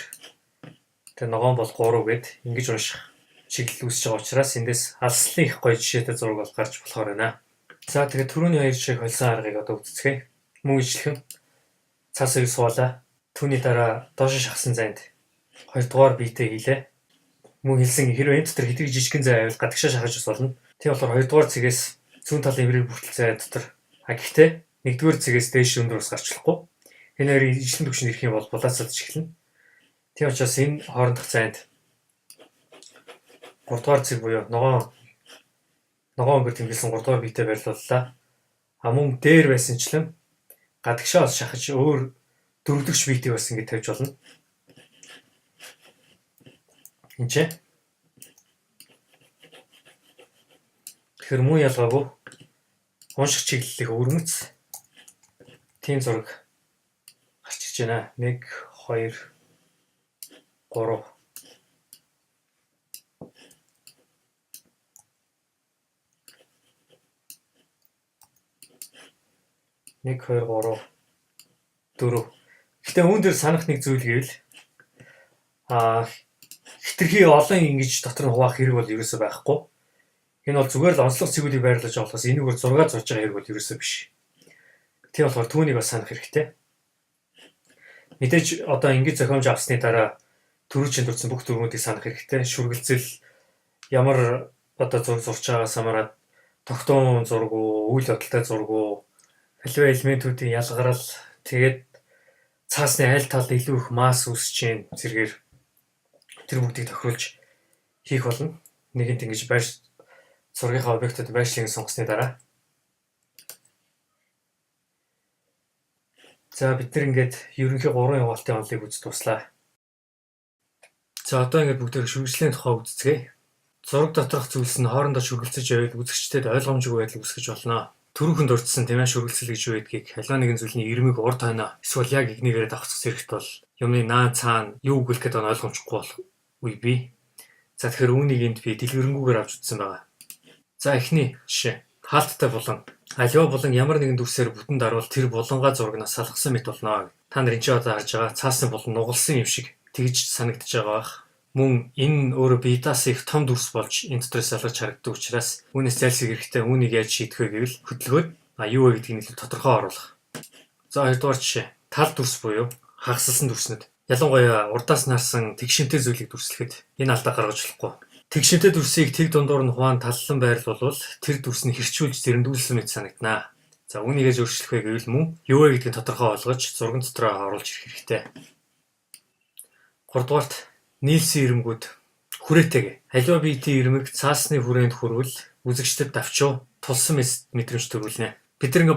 тэгээд ногоон бол 3 гэд ингэж унших чиглэл үүсэж байгаа учраас эндээс алслын их гоё жишээтэй зураг бол гарч болохоор байна. За тэгээд түрүүний 2 шиг холсон аргыг одоо үздэцгээе. Мөн ижлэхэн цаасыг суулаа. Түүний дараа доош шахсан зайд 2 дугаар битээ хийлээ. Мөн хэлсэн хэрвээ энэ дотор хэдий жижигхэн зай байвал гадагшаа шахаж ус болно. Тийм болохоор 2 дугаар цэгээс зүүн талын эврэг бүртэл зай дотор гэхдээ 1 дугаар цэгээс дээш өндөр ус гарчлахгүй. Энэ хоёрын ижлэн түвшинд ирэх юм бол булаацалж эхэлнэ. Тийм учраас энэ хоорондох зайд 3 дугаар цэг буюу ногоон өнгөр тэмдэглэсэн 3 дугаар битээ байрлууллаа. Мөн дээр байсанчлан гадагшаа бас шахаж өөр 4 дахь битийг бас ингэ тавьж болно. Энд тэгэхээр муу ялгаагүй унших чиглэлийг өрмөц тийм зураг гарч ирж байна. 1 2 3 1 2 3 4. Гэтэ үүн дээр санах нэг зүйл гэвэл хитрхи олон ингэж дотор нь хуваах хэрэг бол ерөөсөө байхгүй. Энэ бол зүгээр л онцлог цэгүүдийг байрлаж байгаа болохоос энэгээр зураг зурж байгаа хэрэг бол ерөөсөө биш. Тийм болохоор түүнийг бас санах хэрэгтэй. Мэдээж одоо ингэж зохиомж авсны дараа төрүүчийн дурдсан бүх дүрмүүдийг санах хэрэгтэй. Шүргэлзэл ямар одоо зураг зурж байгаас хамаарат тогтоон зураг уу, үйл явдалтай зураг уу, аливаа элементүүдийн ялгарал, тэгээд цаасны аль талд илүү их масс үүсэж гин зэргээр тэр бүгдийг тохируулж хийх болно. Нэгэнт ингэж зургийнхаа объектууд байршлыг сонгосны дараа. За бид нар ингээд ерөнхий 3 яваалтын онолыг үз туслаа. За одоо ингээд бүгдээр шүргжлийн тухай үзцгээе. Зураг доторх зүйлс нь хоорондоо шүргэлцэж байвал үзэгчдэд ойлгомжгүй байдал үүсгэж болно. Түрүүхэн дурдсан тийм ээ шүргэлцэл гэж юу гэдгийг халиваа нэгэн зүйлний ирмэг урд хойно эсвэл яг игнийгээр давхцах зэрэгт бол юмны наан цаана юу үгэлэх гэдэг нь ойлгомжгүй болох үе бий. За тэгэхээр үүнийг энд би дэлгэрэнгүйгээр авч үзсэн байгаа. За эхний жишээ. Хаалттай булан. Аливаа булан ямар нэгэн дүрсээр бүтэн дарвал тэр булангаа зурагнаас салгасан мэт болно. Та нар энэ ч одоо харж байгаа цаасны булан нугалсан юм шиг тэгж санагдаж байгаа бах. Мөн энэ өөрөө биетаас их том дүрс болж энэ дотроо салгаж харагддаг учраас үүнээс зайлсхийх хэрэгтэй. Үүнийг яаж шийдэх вэ гэвэл хөдөлгөөд юу вэ гэдгийг нэлээд тодорхой оруулах. За хоёрдугаар жишээ. Тал дүрс буюу хагассан дүрснүүд. Ялангуяа урдаас нарсан тэгшинтэй зүйлийг дүрслэхэд энэ алдаа гаргаж болохгүй. Тэгшинтэй дүрсийг тэг дундуур нь хуваан таллан байрлуулвал тэр дүрс нь хэрчүүлж зэрэндүүлсэн мэт санагданаа. За үүнийгээ өөрчлөх вэ гэвэл мөн юу вэ гэдгийг тодорхой олгож зурган дотроо оруулж ирэх хэрэгтэй. Гуравдугаарт нийлсэн ирмгүүд хүрээтэйг. Аливаа биетийн ирмэг цаасны хүрээнд хүрвэл үзэгчдэд давчуу тулсан мэдрэмж төрүүлнэ. Бид нар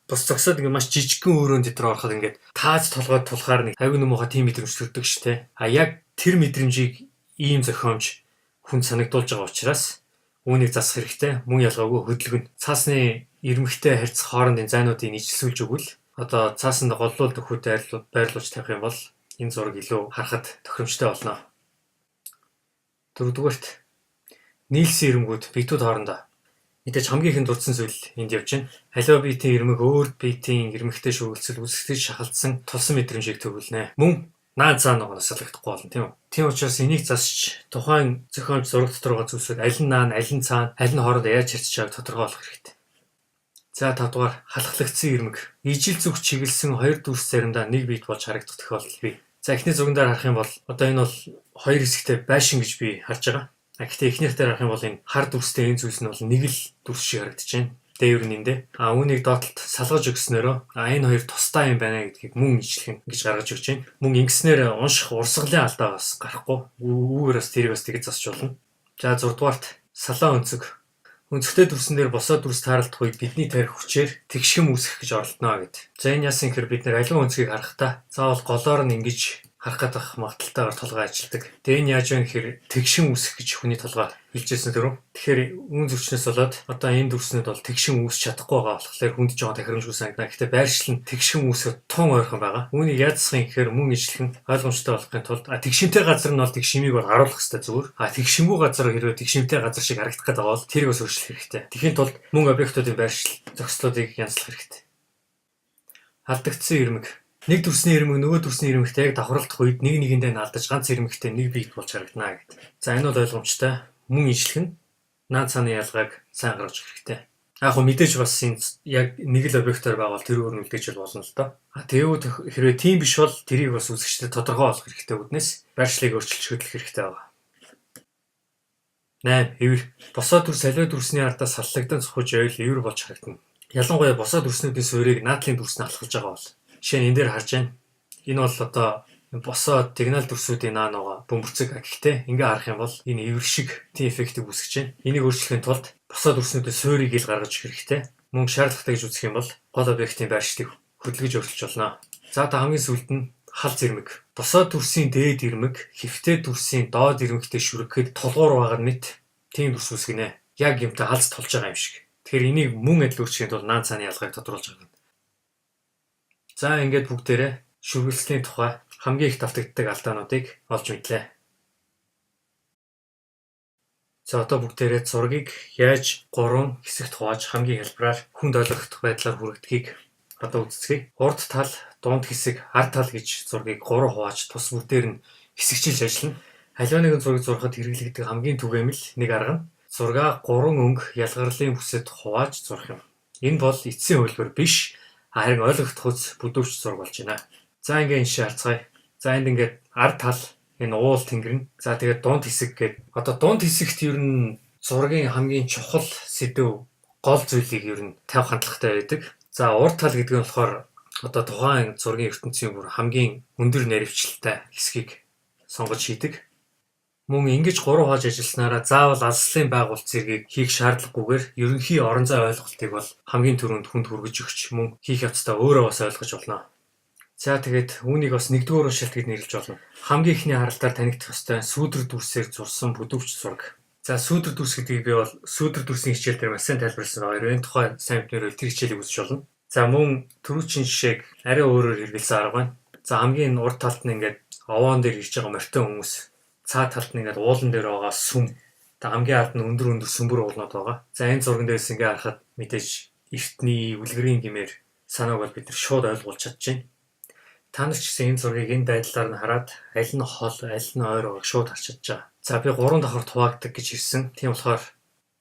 бус зогсоод маш жижигхэн өрөөнд дотор ороход тааж толгойд тулахаар нэг аюу нэмуха тийм мэдрэмж төрдөг штэ. Яг тэр мэдрэмжийг ийм зохиомж хүн санагдуулж байгаа учраас үүнийг засах хэрэгтэй. Мөн ялгаагүй хөдөлгөн. Цаасны ирмэгтэй харьцах хоорондын зайнуудыг нийцэлсүүлж өгвөл одоо цаасанд голлуулт өхөтэй байрлуулж тавих юм бол энэ зураг илүү харахад тохиромжтой болно. Дөрөвдүгээрт нийлсэн ирмгүүд биетүүд хоорондоо мэдээж хамгийн ихэнд дурдсан зүйл энд явж байна. Аливаа биетийн ирмэг өөр биетийн ирмэгтэй шүүгэлцэл үзэгдэж шахалцсан тулсан мэдрэмжийг төрүүлнэ. Мөн наан цаана ногоос салгахгүй болно тийм үү? Тийм учраас энийг засч тухайн зохиомж зураг дотор байгаа зүйлсүүд аль нь наан, аль нь цаана, аль нь хоорондоо яаж харьцаж байгааг тодорхой олох хэрэгтэй. За 5 дугаар халахлагдсан ирмэг. Ижил зүг чиглэсэн хоёр дүрс заримдаа нэг биет болж харагдах тохиолдол бий. За эхний зурган дээр харах юм бол одоо энэ бол хоёр хэсэгтэй байшин гэж би харж байгаа. Гэхдээ эхнийх дээр харах юм бол энэ хар дүрстэй энэ зүйлс нь бол нэг л дүрс шиг харагдаж байна. Дээвэр нь эндээ. Үүнийг доотлолт салгаж өгснөөрөө энэ хоёр тусдаа юм байна гэдгийг мөн ижлэх гэж гаргаж өгч байна. Мөн ингэснээр унших урсгалын алдаа бас гарахгүй. Үүгээр бас тэрийг бас тэгж засч болно. За 6 дугаарт салаа өнцөг. Өнцгтэй дүрсэн дээр босоо дүрс тааралдах үед бидний тарих хүчээр тэгшхэм үүсгэх гэж оролдоно гэд. За энэ яасан гэхээр бид нэр аливаа өнцгийг харахдаа заавал голоор нь ингэж харах гадах магадaltaйгаар толгой ажилдаг. Тэгээ энэ яаж вэ гэхээр тэгшин үүсэх гэж хүний толгой хэлжсэн дөрөв. Тэгэхээр үүн зөрчнөөс болоод одоо энэ дүрснүүд бол тэгшин үүсч чадахгүй байгаа болохоор хүнд жоохон тахирамжгүй санагдана. Гэхдээ байршил нь тэгшин үүсэхэд тун ойрхон байгаа. Үүнийг яаж засахын гэхээр мөн ижлэх нь ойлгомжтой болохын тулд тэгшинтэй газар нь бол тэгшимийг бол харуулах хэрэгтэй зүгээр. Тэгшингүй газар хэрвээ тэгшинтэй газар шиг харагдах гэдэг бол тэрийг бас өөрчлөх хэрэгтэй. Тэхийн тулд мөн объектуудын байршил зохицлуудыг янзлах хэрэгтэй. Алдагдсан ирмэг. Нэг дүрсний ирмэг нөгөө дүрсний ирмэгтэй яг давхралдах үед нэг нэгэндээ наалдаж ганц ирмэгтэй нэг биет болж харагдана гэдэг. За энэ бол ойлгомжтой. Мөн ижлэх нь наан цааны ялгааг сайн гаргаж ирэх хэрэгтэй. Яг хөө мэдээж бас энэ яг нэг л объектоор байгаа бол тэрүүгээр нь үлдээж болно л доо. Тэгвэл хэрвээ тийм биш бол тэрийг бас үзэгчдэд тодорхой олох хэрэгтэй үднэс байршлыг өөрчилж хөдлөх хэрэгтэй байна. 8. Эвэр. Босоо дүрс аливаа дүрсний ардаас саллагдан цохож байвал эвэр болж харагдана. Ялангуяа босоо дүрснүүдийн суурийг наадлын дүрснээ алхаж байгаа бол жишээ нь энэ дээр харж байна. Энэ бол одоо босоо сигнал дүрсүүдийн наа нугаа бөмбөрцөг. Гэхдээ ингээ харах юм бол энэ эвэр шиг тийм эффектийг үүсгэж байна. Энийг өөрчлөхийн тулд босоо дүрснүүдийн суурийг ил гаргаж ирэх хэрэгтэй. Мөн шаардлагатай гэж үзэх юм бол гол объектын байршлыг хөдөлгөж өөрчилж болно. За та хамгийн сүүлд нь халз ирмэг. Босоо дүрсийн дээд ирмэг хэвтэй дүрсийн доод ирмэгтэй шүргэхэд тулгуур байгаа мэт тийм дүрс үүсгэнэ. Яг юмтай халз тулж байгаа юм шиг. Тэгэхээр энийг мөн адил өөрчлөхийн тулд наан цааны ялгааг тодруулж байгаа. За ингээд бүгдээрээ шүргэлцлийн тухай хамгийн их давтагддаг алдаануудыг олж мэдлээ. За одоо бүгдээрээ зургийг яаж 3 хэсэгт хувааж хамгийн хэлбэрээр хүнд ойлгох байдлаар хүргэдгийг одоо үздэцгээе. Урд тал, дунд хэсэг, ард тал гэж зургийг 3 хувааж тус бүрдээр нь хэсэгчилж ажиллана. Аливаа нэгэн зургийг зурхад хэрэглэгдэх хамгийн түгээмэл нэг арга нь зургаа 3 өнгө ялгарлын бүсэд хувааж зурх юм. Энэ бол эцсийн хувилбар биш, харин ойлгогдохуйц бүдүүрч зураг болж байна. За ингээд энэ шиг харцгаая. За энд ингээд ард тал энэ уул тэнгэр нь. За тэгээд дунд хэсэг гээд одоо дунд хэсэгт ер нь зургийн хамгийн чухал сэдв гол зүйлийг ер нь тавих хандлагатай байдаг. За урд тал гэдэг нь болохоор одоо тухайн зургийн ертөнцийн бүр хамгийн өндөр наривчлалтай хэсгийг сонгож хийдэг. Мөн ингэж 3 хож ажилласнараа заавал алслын байгуулт зэргийг хийх шаардлагагүйгээр ерөнхий орон зай ойлголтыг бол хамгийн түрүүнд хүнд хүргэж өгч мөн хийх явцдаа өөрөө бас ойлгож болно. За тэгээд үүнийг бас нэгдүгээр уншилт гэж нэрлэж болно. Хамгийн ихний харалтаар танигдах ёстой сүүдэр дүрсээр зурсан бүдүүрч зураг. За сүүдэр дүрс гэдгийг би бол сүүдэр дүрсийн хичээл дээр маш сайн тайлбарласан байгаа. Энэ тухай сайн мэднээр тэр хичээлийг үзэж болно. За мөн түрүүчийн жишээг арай өөрөөр хэрэглэсэн арга байна. За хамгийн урд талд нь ингээд овоон дээр ирж байгаа морьтой хүмүүс, цаа талд нь ингээд уулан дээр байгаа сүм, хамгийн ард нь өндөр сүмбэр уулнууд байгаа. За энэ зурган дээрс ингээд харахад мэдээж эртний үлгэрийн гэмээр санааг бол бид нар шууд ойлгуулж чадчихэв. Та нар ч гэсэн энэ зургийг энэ байдлаар нь хараад аль нь хол, аль нь ойр байгааг шууд харж чадж байгаа. За би 3 давхар хуваагддаг гэж хэлсэн. Тийм болохоор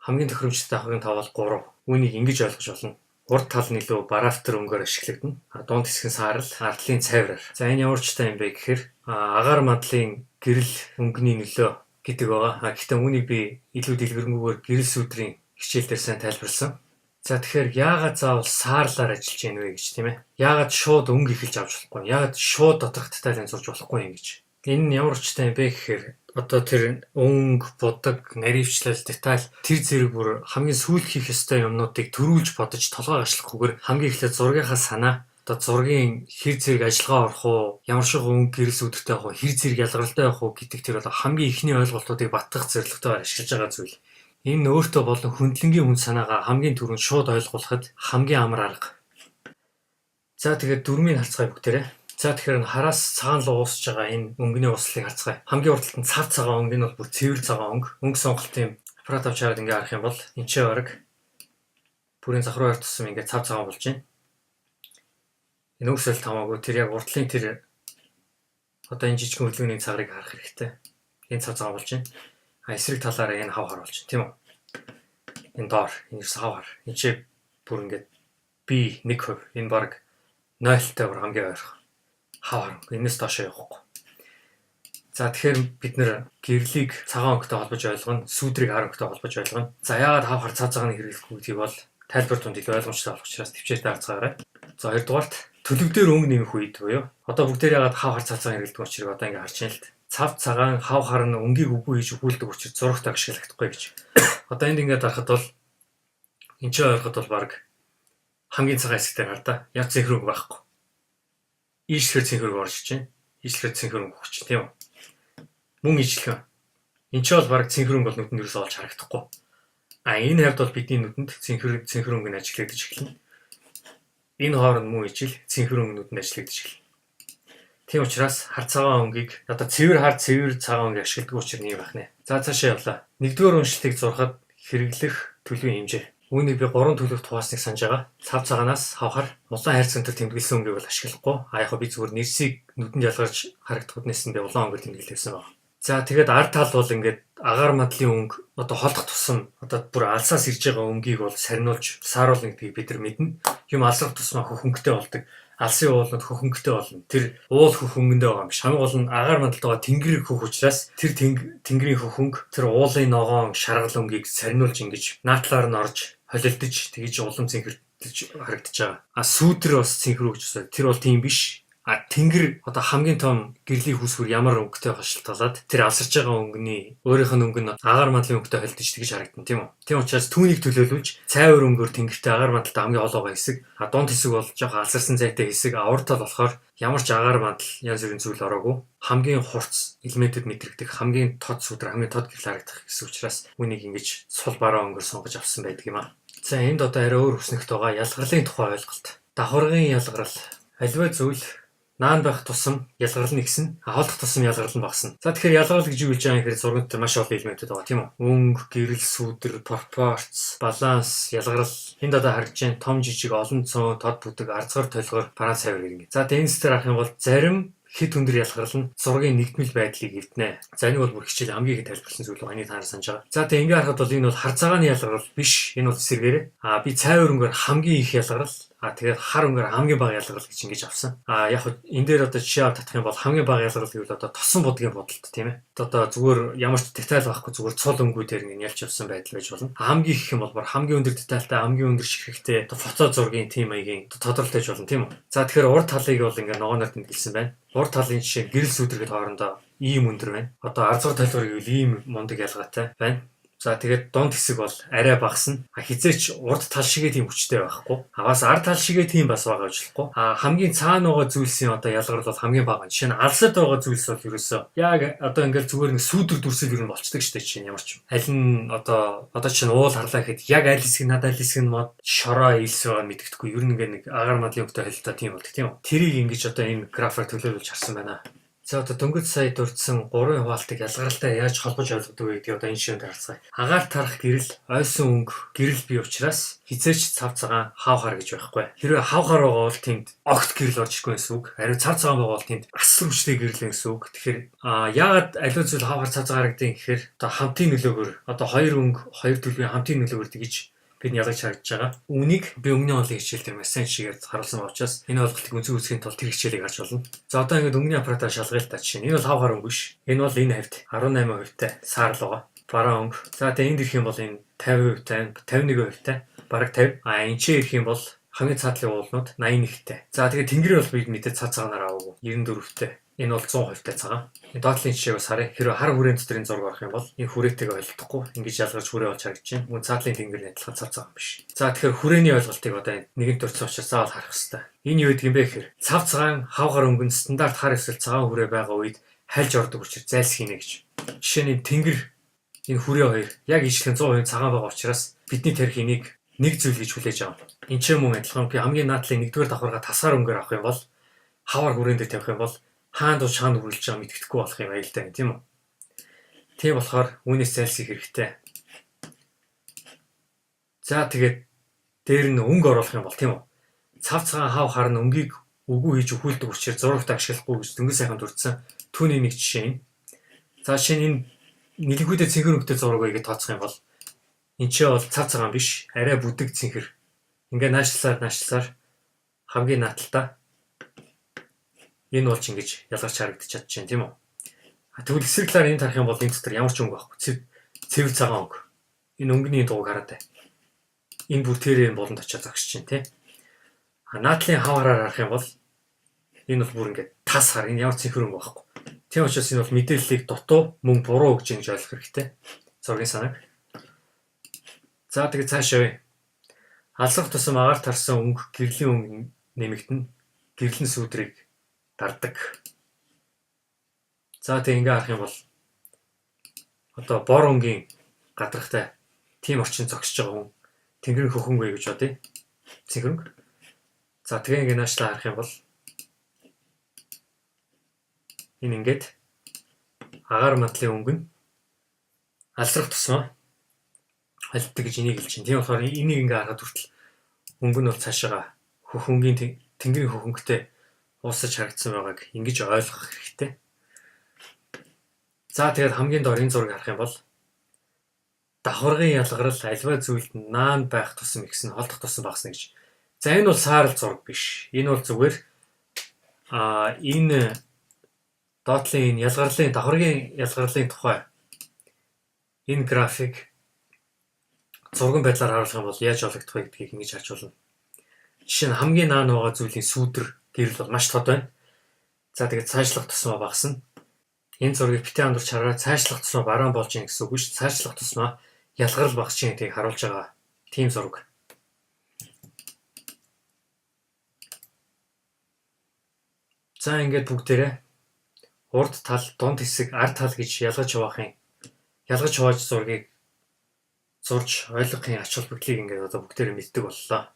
хамгийн тохиромжтой давхрын тав бол 3. Үүнийг ингэж ойлгож болно. Урд тал нь илүү барафтар өнгөөр ашиглагдана. Дунд хэсэг нь саарл, ардлын цайвраар. За энэ ямар ч та юм бэ гэхээр агаар мадлын гэрэл өнгөний нөлөө гэдэг байгаа. Гэхдээ үүнийг би илүү дэлгэрэнгүйгээр гэрэл сүдрийн хичээл дээр сайн тайлбарласан. За тэгэхээр яагаад заавал саарлаар ажиллаж яах вэ гэж тийм ээ? Яагаад шууд өнгө ихэлж авч болохгүй? Яагаад шууд доторх деталь зурж болохгүй юм гэж? Энэ нь ямар ч та юм бэ гэхээр одоо тэр өнгө, будаг, наривчлал, деталь тэр зэрэг бүр хамгийн сүүлд хийх ёстой юмнуудыг төрүүлж бодож толгой ашлахгүйгээр хамгийн эхлээд зургийнхаа санаа одоо зургийн хэр зэрэг ажиллагаа орох уу, ямар шиг өнгө гэрэл сүдэртэй явах уу, хэр зэрэг ялгаралтай явах уу гэдэг тэр одоо хамгийн ихний ойлголтуудыг баттгах зорилготойгоор ашиглаж байгаа зүйл. Энэ өөртөө болон хөндлөнгийн хүн санаагаа хамгийн түрүүнд шууд ойлгуулахад хамгийн амар арга. За тэгээд дөрмийг харцгаая бүгдээрээ. За тэгэхээр хараас цагаан руу уусж байгаа энэ өнгөний услыг харцгаая. Хамгийн урд талд нь цав цагаан өнгө нь бол бүр цэвэр цагаан өнгө. Өнгө сонголтын аппарат авч хараад ингээ харах юм бол энэ ч бараг бүрийн завхруу ойр тусам ингээ цав цагаан болж байна. Энэ үсэл тамаагүй тэр яг урдлын тэр одоо энэ жижиг хөдөлгөөний цагрыг харах хэрэгтэй. Энэ цав цагаан болж байна. Эсрэг талаараа энэ хав хар болж байна, тийм үү? Энэ доор энэ хав хар. Энэ чи бүр ингээ би 1%. Энэ баг 0-тай бүр хамгийн ойрхон. Хав хар. Энэс доошоо явахгүй. За тэгэхээр бид нэр гэрлийг цагаан өнгөтэй холбож ойлгоно, сүүдрийг хар өнгөтэй холбож ойлгоно. За яагаад хав хар цав цагааныг хэрэглэхгүй гэдгийг бол тайлбар тунд илүү ойлгомжтой болох учраас төвчээртэй харцгаарай. За хоёрдугаарт төлөв дээр өнгө нэмэх үед буюу одоо бүгдээр яагаад хав хар цав цагаан хэрэглэдэг учраас одоо ингээ харж байна л. Цав цагаан хав хар нь өнгийг үгүй хийж өгүүлдэг учраас зурагт ашиглахдаггүй гэж. Одоо энд ингээд харахад бол энэ ч ойлгоход бол баг хамгийн цагаан хэсэгтээ хар да. Яг цэнхэр өнгө байхгүй. Ийшлэхэр цэнхэр өнгө орж иж байна. Ийшлэхэр цэнхэр өнгө өгч тийм үү? Мөн ижлэхэн. Энд ч бол баг цэнхэр өнгө бол нүдэнд юусоо олж харагдахгүй. Энэ хавьд бол бидний нүдэнд цэнхэр өнгө нь ажиглагдаж эхэлнэ. Энэ хооронд мөн ижил цэнхэр өнгө нүдэнд ажиглагдаж эхэлнэ. Тийм учраас хар цагаан өнгийг одоо цэвэр хар цэвэр цагаан өнгийг ашигладаг учраас нэг байх нэ. За цаашаа явлаа. Нэгдүгээр уншилтыг зурхад хэрэглэх төлөвийн хэмжээ. Үүнийг би 3 төлөвт хуваацныг санаж байгаа. Цав цагаанаас хавхар улаан хайр цантар тэмдэглэсэн өнгийг бол ашиглахгүй. Яг би зүгээр нэрсийг нүдэнд ялгарч харагдах үднээс нь би улаан өнгөөр тэмдэглэсэн байна. За тэгээд ард тал бол ингээд агаар мадлын өнгө одоо холдох тусам одоо бүр алсаас ирж байгаа өнгийг бол сарниулж сааруулна гэдгийг бид нар мэднэ. Юм алсах тусмаа хөхөнгөтэй болдог. Алсын уулууд хөхөнгөтэй болно. Тэр уул хөхөнгөндөө байгаа юм биш. Хамгийн гол нь агаар мандалд байгаа тэнгэрийг хөх учраас тэр тэнгэрийн хөхөнгө тэр уулын ногоон шаргал өнгийг сарниулж ингэж наатлаар нь орж холилдож тэгж улам цэнхэрдэж харагдаж байгаа. Сүүдэр бас цэнхэр өгч байна. Тэр бол тийм биш. Тэнгэр одоо хамгийн том гэрлийн хүүсвэр ямар өнгөтэй хашилталаад тэр алсарч байгаа өнгөний өөрийнх нь өнгө нь агаар мадлын өнгөтэй холилдож тэгж харагдана тийм үү. Тийм учраас түүнийг төлөөлүүлж цайвар өнгөөр тэнгэртэй агаар мадалтай хамгийн олоогоо хэсэг, дунд хэсэг бол жоох алсарсан зайтай хэсэг, авар тал болохоор ямар ч агаар мадал янз бүрийн зүйл ороогүй. Хамгийн хурц элементэд мэдрэгдэх хамгийн тод сүдэр хамгийн тод гэрэл харагдах гэсэн учраас үнийг ингэж сул бараа өнгөөр сонгож авсан байдаг юм аа. За энд одоо арай өөр хүснэгт байгаа ялгарлын тухай ойлголт. Давхаргын ялгарл аливаа зүйл наан байх тусам ялгарл нь ихсэн, хоолдох тусам ялгарл нь багасна. За тэгэхээр ялгарл гэж юу хэлж байгаа юм хэрэг зурганд маш олон элементүүд байгаа тийм үү? Өнгө, гэрэл, сүдэр, пропорц, баланс, ялгарл энд одоо харж байгаа том жижиг олон цөөн тод бүдэг арцгар толгоор бараан цайвар гэнэ. За дэнс дээр харах юм бол зарим хэд өндөр ялгарлна зургийн нэгдмэл байдлыг эвднэ. За энэ бол бүр хичээл хамгийн их тайлбарласан зүйл байна. Та нар санаж байгаа. За тэгээ ингээ харахад бол энэ бол хар цагааны ялгарл биш. Энэ бол эсэргээрээ. Би цай өрөнгөөр хамгийн их ялгарл тэгээд хар өнгөөр хамгийн бага ялгарл гэж ингэж авсан. Яг энэ дээр одоо жишээ авах татах юм бол хамгийн бага ялгарл гэвэл одоо тосон будгийн бодолт тийм ээ. Одоо зүгээр ямар ч деталь байхгүй зүгээр цол өнгүүдээр ингэ ялж авсан байдал байж болно. Хамгийн их юм бол бар хамгийн өндөр детальтай, хамгийн өндөр ширхэгтэй фото зургийн тим маягийн тодорхойлолт хийж болно тийм үү. За тэгэхээр урд талыг бол ингэ ногооноор тэмдэглэсэн байна. Урд талын жишээ гэрэл сүдрэгт хоорондоо ийм өндөр байна. Одоо арзуур талбар гэвэл ийм мундаг ялгаатай байна. За тэгээд дунд хэсэг бол арай багасна. Хизээч урд тал шигээ тийм хүчтэй байхгүй. Бас ард тал шигээ тийм бас байгаа гэж болохгүй. Хамгийн цаана байгаа зүйлсийн одоо ялгарл бол хамгийн бага. Жишээ нь алсад байгаа зүйлс бол ерөөсөө яг одоо ингээл зүгээр нэг сүүдэр дүрсэл ер нь болцдог шүү дээ чинь ямар ч юм. Аль нь одоо чинь уул харлаа гэхэд яг аль хэсэг надад аль хэсэг нь мод шороо илс байгаа мэдгэдэггүй. Ер нь ингээ нэг агаар мадлын өгтэй холилдоо тийм болдог тийм үү. Тэрийг ингэж одоо энэ графаар төлөөлж харсан байна. За одоо дөнгөж сая дурдсан 3 хуваалтыг ялгаралтай яаж холбож ойлгодог вэ гэдгийг одоо энэ шивэнд харцгаая. Агаар тарах гэрэл, ойсон өнгө гэрэл бий учраас хизээч цав цагаан хав хар гэж байхгүй. Хэрвээ хав хар байгаа бол тэнд огт гэрэл орж ирэхгүй гэсэн үг. Харин цав цагаан байгаа бол тэнд асар хүчтэй гэрэл гэсэн үг. Тэгэхээр яагаад аливаа зүйл хав хар цав цагаан харагдیں۔ Гэхээр одоо хамтын нөлөөгөөр одоо хоёр өнгө, хоёр төлөвийн хамтын нөлөөгөөр тэгж бид ялгаж харагдаж байгаа. Үүнийг би өмнө оны хичээл дээр маш сайн шигээр харуулсан учраас энэ ойлголтыг үнэн үүсгэхийн тулд тэр хичээлийг харж болно. За одоо ингэж өнгөний аппаратаар шалгая л та жишээ. Энэ бол хав хар өнгө биш. Энэ бол энэ хавьд 18%-тай саарл байгаа. Бараа өнгө. За тэгээ энд ирэх юм бол энэ 50%-тай, 51%-тай, бараг 50. Энд чи ирэх юм бол хамгийн цаатлын уулнууд 81-тэй. За тэгээ тэнгэр бол бид мэдээ цаа цагаанаар аваагүй. 94-тэй. Энэ бол 100%-тай цагаан. Доотлын жишээг бас харъя. Хэрэв хар хүрээний дотрын зураг авах юм бол энэ хүрээтэйг ойлгохгүй. Ингэж ялгарч хүрээ болж харагдаж байна. Мөн цаатлын тэнгэр адилхан цав цагаан биш. За тэгэхээр хүрээний ойлголтыг одоо нэгэн төрцөн учраас заавал харах хэрэгтэй. Энэ юу гэдэг юм бэ гэхээр цав цагаан хав хар өнгөнд стандарт хар эсвэл цагаан хүрээ байгаа үед хальж ордог учраас зайлсхийнэ гэж. Жишээ нь тэнгэр энэ хүрээ хоёр яг ижилхэн 100% цагаан байгаа учраас бидний тарих энийг нэг зүйл гэж хүлээж авах. Энд ч юм уу адилхан би хамгийн наадлын 1-р давхарга тасгаар өнгөөр авах юм бол хавар хүрээнд дээр тавих юм бол хаан дуу шаан үргэлж байгаа мэддэхгүй болох юм аюултай тийм үү. Тийм болохоор үүнээс зайлсхийх хэрэгтэй. За тэгээд дээр нь өнгө оруулах юм бол тийм үү. Цав цагаан хав хар нь өнгийг үгүй хийж өхүүлдэг учраас зурагт ашиглахгүй гэж дөнгөж сайхан дурдсан. Түүний нэг жишээ нь. За жишээ нь энэ нэлгүүдээ цэнхэр өнгөтэй зураг байгаад тооцох юм бол энэ ч бол цав цагаан биш, арай бүдэг цэнхэр. Ингээ наашлаар хамгийн нааталтаа энэ болж ингэж ялгарч харагдаж чадчихээн тийм үү. Тэгвэл эсрэг талаар энэ тарах юм бол энэ дотор ямар ч өнгө байхгүй. Цэвэр цагаан өнгө. Энэ өнгөний дууг хараад бай. Энэ бүр тэрээр болонд очиж зогсож чинь тийм. Наадлын хаваараар харах юм бол энэ бол бүр ингэ тас хар. Энэ ямар цэнхэр өнгө байхгүй. Тийм учраас энэ бол мэдээллийг дутуу мөн буруу гэж ингэж ойлгох хэрэгтэй. Зургийн санааг. За тэгээд цаашаа бай. Алсах тусам агаар тарсан өнгө гэрлийн өнгө нэмэгдэнэ. Гэрлэн сүудрийг дардаг. За тэг ингээ харах юм бол одоо бор өнгийн гадрахтай тийм орчин зогсож байгаа хүн тэнгэрийн хөхөнгөө гэж бодъё. Цэнхэрэнг. За тэгээ ингээ наашлаа харах юм бол энэ ингээд агаар мадлын өнгө нь алсрах тусмаа хальтдаг гэж энийг хэлж чинь. Тийм болохоор энийг ингээ харахад хүртэл өнгө нь бол цаашаага хөхөнгийн тэнгэрийн хөхөнгөтэй уусаж харагдсан байгааг ингэж ойлгох хэрэгтэй. За тэгээд хамгийн доор энэ зургийг харах юм бол давхаргын ялгарл альва зүйлд наан байх тусам ихсэн холдох тусам багасна гэж. За энэ бол саарл зураг биш. Энэ бол зүгээр энэ доотлын энэ ялгарлын давхаргын ялгарлын тухай энэ график зурган байдлаар харуулах юм бол яаж ойлгох вэ гэдгийг ингэж харж болно. Жишээ нь хамгийн наан байгаа зүйлийн сүүдэр гэрэл бол маш тод байна. За тэгээд цаашлах тусмаа багасна. Энэ зургийг битээ андуурч хараад цаашлах тусмаа бараан болж ийн гэсэн үг биш. Цаашлах тусмаа ялгарл багасч ийн гэдгийг харуулж байгаа тийм зураг. За ингээд бүгдээрээ урд тал, дунд хэсэг, ард тал гэж ялгаж хувааж зургийг зурж ойлгохын ач холбогдлыг ингээд одоо бүгдээрээ мэддэг боллоо.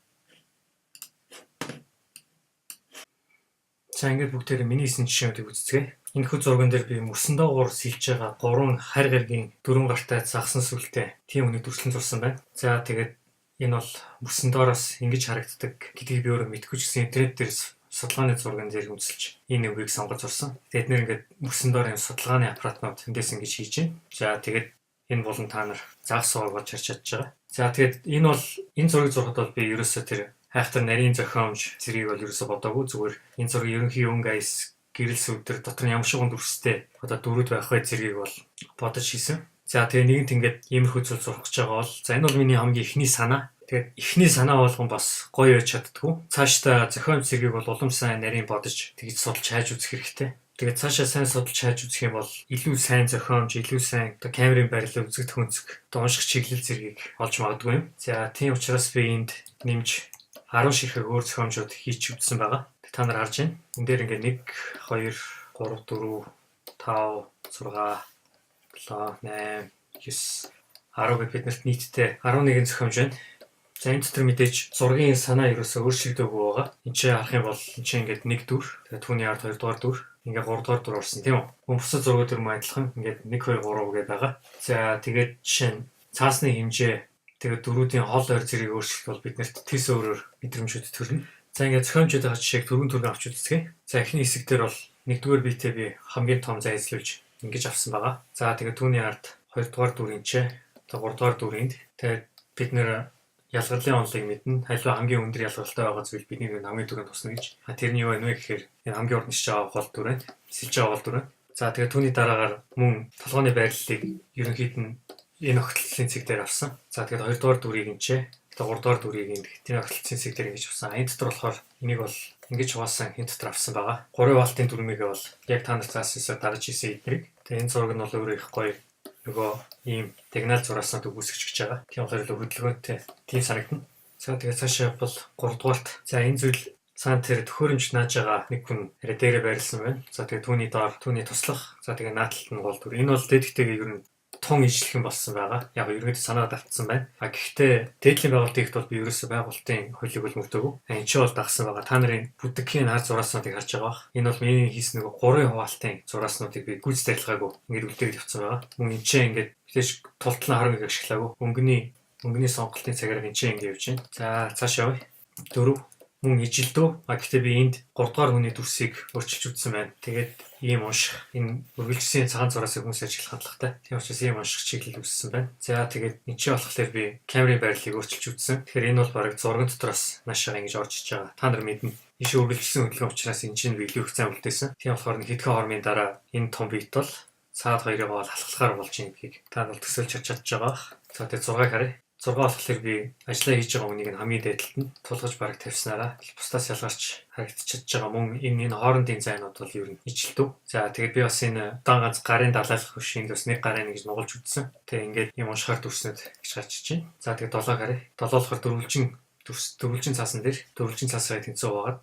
За ингээд бүгдээрээ миний хийсэн жишээнүүдийг үзцгээе. Энэхүү зурган дээр би мөсөн доогуур сэлж байгаа 3 харь гаригийн 4 гартай загсан сүлтэй тийм үнийг дүрслэн зурсан байна. За тэгээд энэ бол мөсөн доороос ингэж харагддаг гэдгийг би өөрөө мэдэхгүй ч гэсэн интернет дээрээс судалгааны зургийн зэрэг үндэслэж энэ үгийг сонгож зурсан. Тэгээд нэр ингээд мөсөн доор юм судалгааны аппаратнууд эндээс ингэж хийж байна. За тэгээд энэ болон та нар заах сургуулж харж чадж байгаа. За тэгээд энэ зургийг зурхад бол би ерөөсөө тэр хайхтар нарийн зохиомж зэргийг бол ерөөсөө бодоогүй. Зүгээр энэ зургийн ерөнхий өнгө аяс гэрэл сүдэр дотор ямар шиг дүрстэй одоо дөрүүд байх вэ зэргийг бол бодож хийсэн. За тэгээ нэгэнт ингээд иймэрхүү зүйл зурх гэж байгаа бол за энэ бол миний хамгийн ихний санаа. Тэгээд ихний санаа болгон бас гоё яж чаддгүй. Цаашдаа зохиомж зэргийг бол улам сайн нарийн бодож тэгж судалж хайж үзэх хэрэгтэй. Тэгээд цаашаа сайн судалж хайж үзэх юм бол илүү сайн зохиомж, илүү сайн одоо камерын барилал үзэгдэх өнцөг, одоо унших чиглэл зэргийг олж магадгүй юм. За тийм учраас би энд нэмж 10 ширхэг өөр зохиомжууд хийж үзсэн байгаа. Та нар харж байна. Энд дээр ингээд 1 2 3 4 5 6 7 8 9 10 гэд биднэрт нийтдээ 11 зохиомж байна. За энэ дотор мэдээж зургийн санаа ерөөсөө өөрчлөгдөөгүй байгаа. Энд чинь харах юм бол энэ чинь ингээд 1 дүр, тэгээд түүний ард 2 дугаар дүр, ингээд 3 дугаар дүр орсон тийм үү? Бусад зургууд төр мөн адилхан ингээд 1 2 3 гэдэг байгаа. За тэгээд жишээ нь цаасны хэмжээ, тэгээд дөрүүдийн хол ойр зэрэг өөрчлөлт бол биднэрт тис өөрөөр мэдрэмжүүд төрнө. За ингээд зохиомжуудын жишээг түргэн авч үзье. За эхний хэсэг дээр бол 1-р биетээ би хамгийн том зайлсхийж ингэж авсан байгаа. За тэгээд түүний ард 2 дугаар дүр энчээ, тэгээд 3 дугаар дүр энд. Тэгээд бид нэр ялгарлын онолыг мэднэ. Халиваа хамгийн өндөр ялгаралтай байгаа зүйл бидний хамгийн түрүүнд тусна гэж. Тэрний юу вэ гэхээр энэ хамгийн урд нисэж байгаа гол дүр байна. Сэлж байгаа гол дүр байна. За тэгээд түүний дараагаар мөн толгойн байрлалыг ерөнхийд нь энэ огтлолын цэг дээр авсан. За тэгээд 2 дугаар дүрийг энчээ, тэгээд 3 дугаар дүрийг энд тэр огтлолын цэг дээр ингэж авсан. Энэ дотор болохоор энийг бол ингэж хуваасан энэ дотор авсан байгаа. 3 валтын дүрмийгээ бол яг та нар цаасаа дарж хийсэн эднэрийг. Тэгээд энэ зураг нь бол өөрөө их гоё нөгөө ийм дигнал зураасаа үгүйсгэж гэж байгаа. Тийм болохоор илүү хөдөлгөөнтэй тийм санагдана. За тэгээд цаашаа бол 3 дугаарт. За энэ зүйл цаан тэр төхөөрөмж нааж байгаа нэг хүн дээрээ байрлсан байна. За тэгээд түүний доор түүний туслах. За тэгээд нааталт нь гол дүр. Энэ бол дээдхтэйгээ ер нь тун ижлэхэн болсон байгаа. Яг ерөнхийдөө санаад автсан байна. Гэхдээ дээдлийн байгууллагын ихт бол би ерөөсөө байгуулалтын хуулийг бол мөрдөөгүй. Энд чи бол дагсан байгаа. Та нарын бүдгхийн хар зурааснуудыг харж байгаа бах. Энэ бол миний хийсэн нэг 3 хуваалтын зурааснуудыг би гүйц тарилгаагүй ингээд үлдээгээд явсан байгаа. Мөн энэ чи ингээд bitээш тултлан харанг ашиглаагүй. Өнгөний сонголтын цагаар энэ чи ингээд явж байна. За цааш явъя. 4 мөн ижилдөө. Гэхдээ би энд 3 дугаар хүний дүрсийг өөрчилж үзсэн байна. Тэгээд ийм унших энэ үргэлжлэлийн цагаан зураас хүмүүс ажиглах хандлагатай. Тийм учраас ийм унших чиглэл үүссэн байна. За тэгээд энэ чи болохоор би камерын байрлалыг өөрчилж үзсэн. Тэгэхээр энэ бол бараг зургийн дотроос наашаа ингэж орж иж байгаа. Та нар мэднэ. Иш үргэлжлсэн хөдөлгөөн учраас энэ чинь биелэх зам үлдээсэн. Тийм болохоор хэдхэн хормын дараа энэ том бит бол цаад хоёрыг бол халахлахаар болж байгаа гэдгийг та нар төсөөлж чадж байгаа. За тэгээд 6-ыг харъя. 6 болохоор би ажиллаа хийж байгаа үнийг хамгийн дээдлэлт нь тулгаж бараг тавьснараа бусдаас ялгарч харагдчихж байгаа мөн энэ хоорондын зайнууд бол ер нь ижилдүү. За тэгээд би бас энэ удаан ганц гарын далайлах хөшийн бас нэг гарын гэж нугалж үзсэн. Тэгээд ингээд юм уншихаар дүрснэд гэж гарчиж байна. За тэгээд 7-ыг харъя. 7 болохоор дөрвөлжин цаасан дээр дөрвөлжин цаасаа тэнцүү байгаад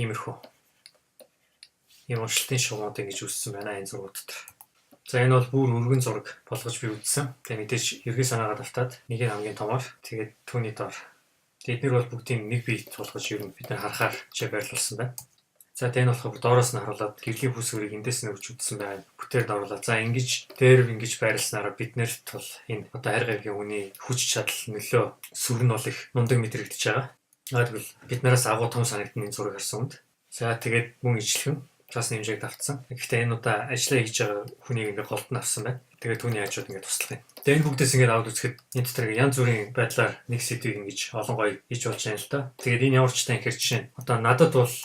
иймэрхүү ийм уншилтын шугамууд ингэж үүссэн байна энэ зургууд дотор. За энэ бол бүр өргөн зураг болгож би үзсэн. Тэгээ мэдээж ерхий санаагаа давтаад нэг нь хамгийн томоор тэгээд түүний доор. Эдгээр бол бүгдийн нэг бит болгож ер нь бид нар харахаар жишээ байрлуулсан байна. За тэгээ энэ болохоор доороос нь харуулад гэрлийн хүсвэрийг эндээс нь өгч үзсэн байна. Бүтээр доорлоо. За ингэж дээр ингэж байрласнараа бид нарт бол энэ одоо хайргагийн хүний хүч чадал нөлөө сүр нь бол их мундаг мэдрэгдэж байгаа. Тэгвэл бид нараас агуу том санагдсан энэ зураг харсан үнд. За тэгээд мөн ижлэхэн цаасны хэмжээг давтсан. Гэхдээ энэ удаа ажиллаа хийж байгаа хүнийг ингээд голд нь авсан байна. Тэгээд түүний хажууд ингээд туслах юм. Тэгээд энэ бүгдээс ингээд аваад үзэхэд энэ дотор янз бүрийн байдлаар нэг сэдвийг ингэж олон гоё хийж болж байна л да. Тэгээд энэ ямар ч тань ихэр жишээ нь одоо надад бол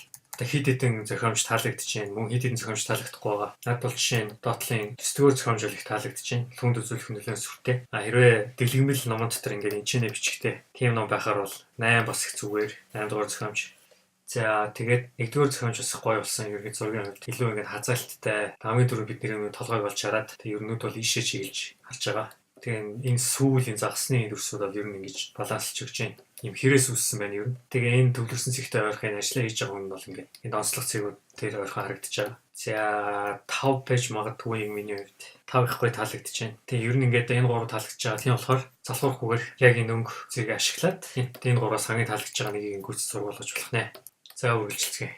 хид хідэн зохиомж таалагдж байна. Мөн хид хідэн зохиомж таалагдахгүй байгаа. Надад бол жишээ нь доотлын 9-р зохиомж бол их таалагдж байна. Түүнд үзүүлэх нөлөө сүртэй. Хэрвээ дэлгэмэл номон дотор ингээд энчэнэ бичгтэй тийм ном байхаар бол 8 бас их зүгээр 8 дугаар зохиомж. За тэгээд 1-р зохиомж бас гоё болсон. Ерөнхий зургийн хувьд илүү ингээд хазаалттай. Хамгийн түрүү бидний өмнө толгойг олж хараад тэг ерөнүүд бол ийшээ чиглэж харж байгаа. Тэгээд энэ сүүлийн загсны дүрсүүд бол ер нь ингэж баланслж өгч байна. Ийм хэрээс үүссэн байна ер нь. Тэгээ энэ төвлөрсөн цэгтэй ойрхон энэ ажиллаа хийж байгаа хүн бол ингээд энэ онцлог цэгүүд тэр ойрхон харагдаж байгаа. За 5 пэйж магадгүй юм миний хувьд 5 их гоё таалагдж байна. Тэгээ ер нь ингээд энэ 3 таалагдж байгаа. Тийм болохоор залхуурахгүйгээр яг энэ өнгө зэрэг ашиглаад энэ 3-аас хамгийн таалагдж байгаа нэгийг гүйцэд сургуулж болох нэ. За үргэлжлэцгээе.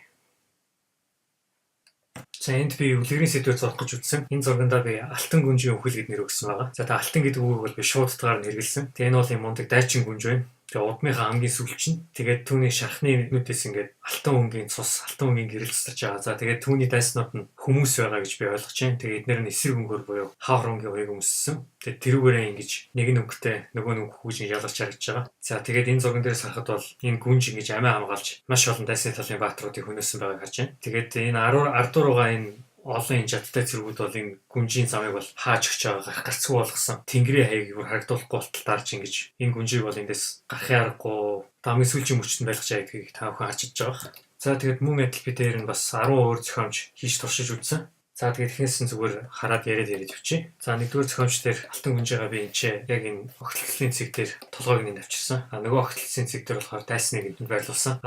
За энд би үлгэрийн сэдвээр зурх гэж үзсэн. Энэ зургандаа би алтан гүнжийн үхэл гэд нэр өгсөн байгаа. За тэгээ алтан гэдэг үгийг бол би шууд утгаар нь хэрэгэлсэн. Тэгээ энэ бол юм мундаг дайчин гүнж байна. Тэгээ удмынхаа хамгийн сүүл чинь. Тэгээд түүний шархны нүдээс ингээд алтан өнгийн цус, алтан өнгийн гэрэл цусарч байгаа. За тэгээд түүний дайснууд нь хүмүүс байгаа гэж би ойлгож байна. Тэгээд эдгээр нь эсрэг өнгөөр буюу хавар өнгийн хоёрыг өмссөн. Тэгээд тэрүүгээрээ ингэж нэг нь өнгөтэй нөгөө нь өнгөгүй чинь ялгарч харагдаж байгаа. За тэгээд энэ зурган дээрээс харахад бол энэ гүнж ингэж амиа хамгаалж маш олон дайсны талын баатруудыг хөнөөсөн байгааг харж байна. Тэгээд энэ ардуугаа энэ олон энэ жадтай зэргүүд бол энэ гүнжийн замыг бол хааж өгч байгаа гарах гарцгүй болгосон. Тэнгэрийн хаягийг бүр харагдуулахгүй болтол дарж ингэж энэ гүнжийг бол эндээс гарахын аргагүй дамын сүүлчийн мөчтөнд байлгаж байгааг та бүхэн харж идэж байгаа. За тэгээд мөн адил би дээр нь бас 10 өөр зохиомж хийж туршиж үзсэн. За тэгээд эхнээс нь зүгээр хараад яриад явчих. За нэгдүгээр зохиомж дээр алтан гүнжээгээ би энэ яг энэ огтлцлын цэг дээр толгойг нь авчирсан. Нөгөө огтлцлын цэг дээр болохоор дайсныг энд байрлуулсан.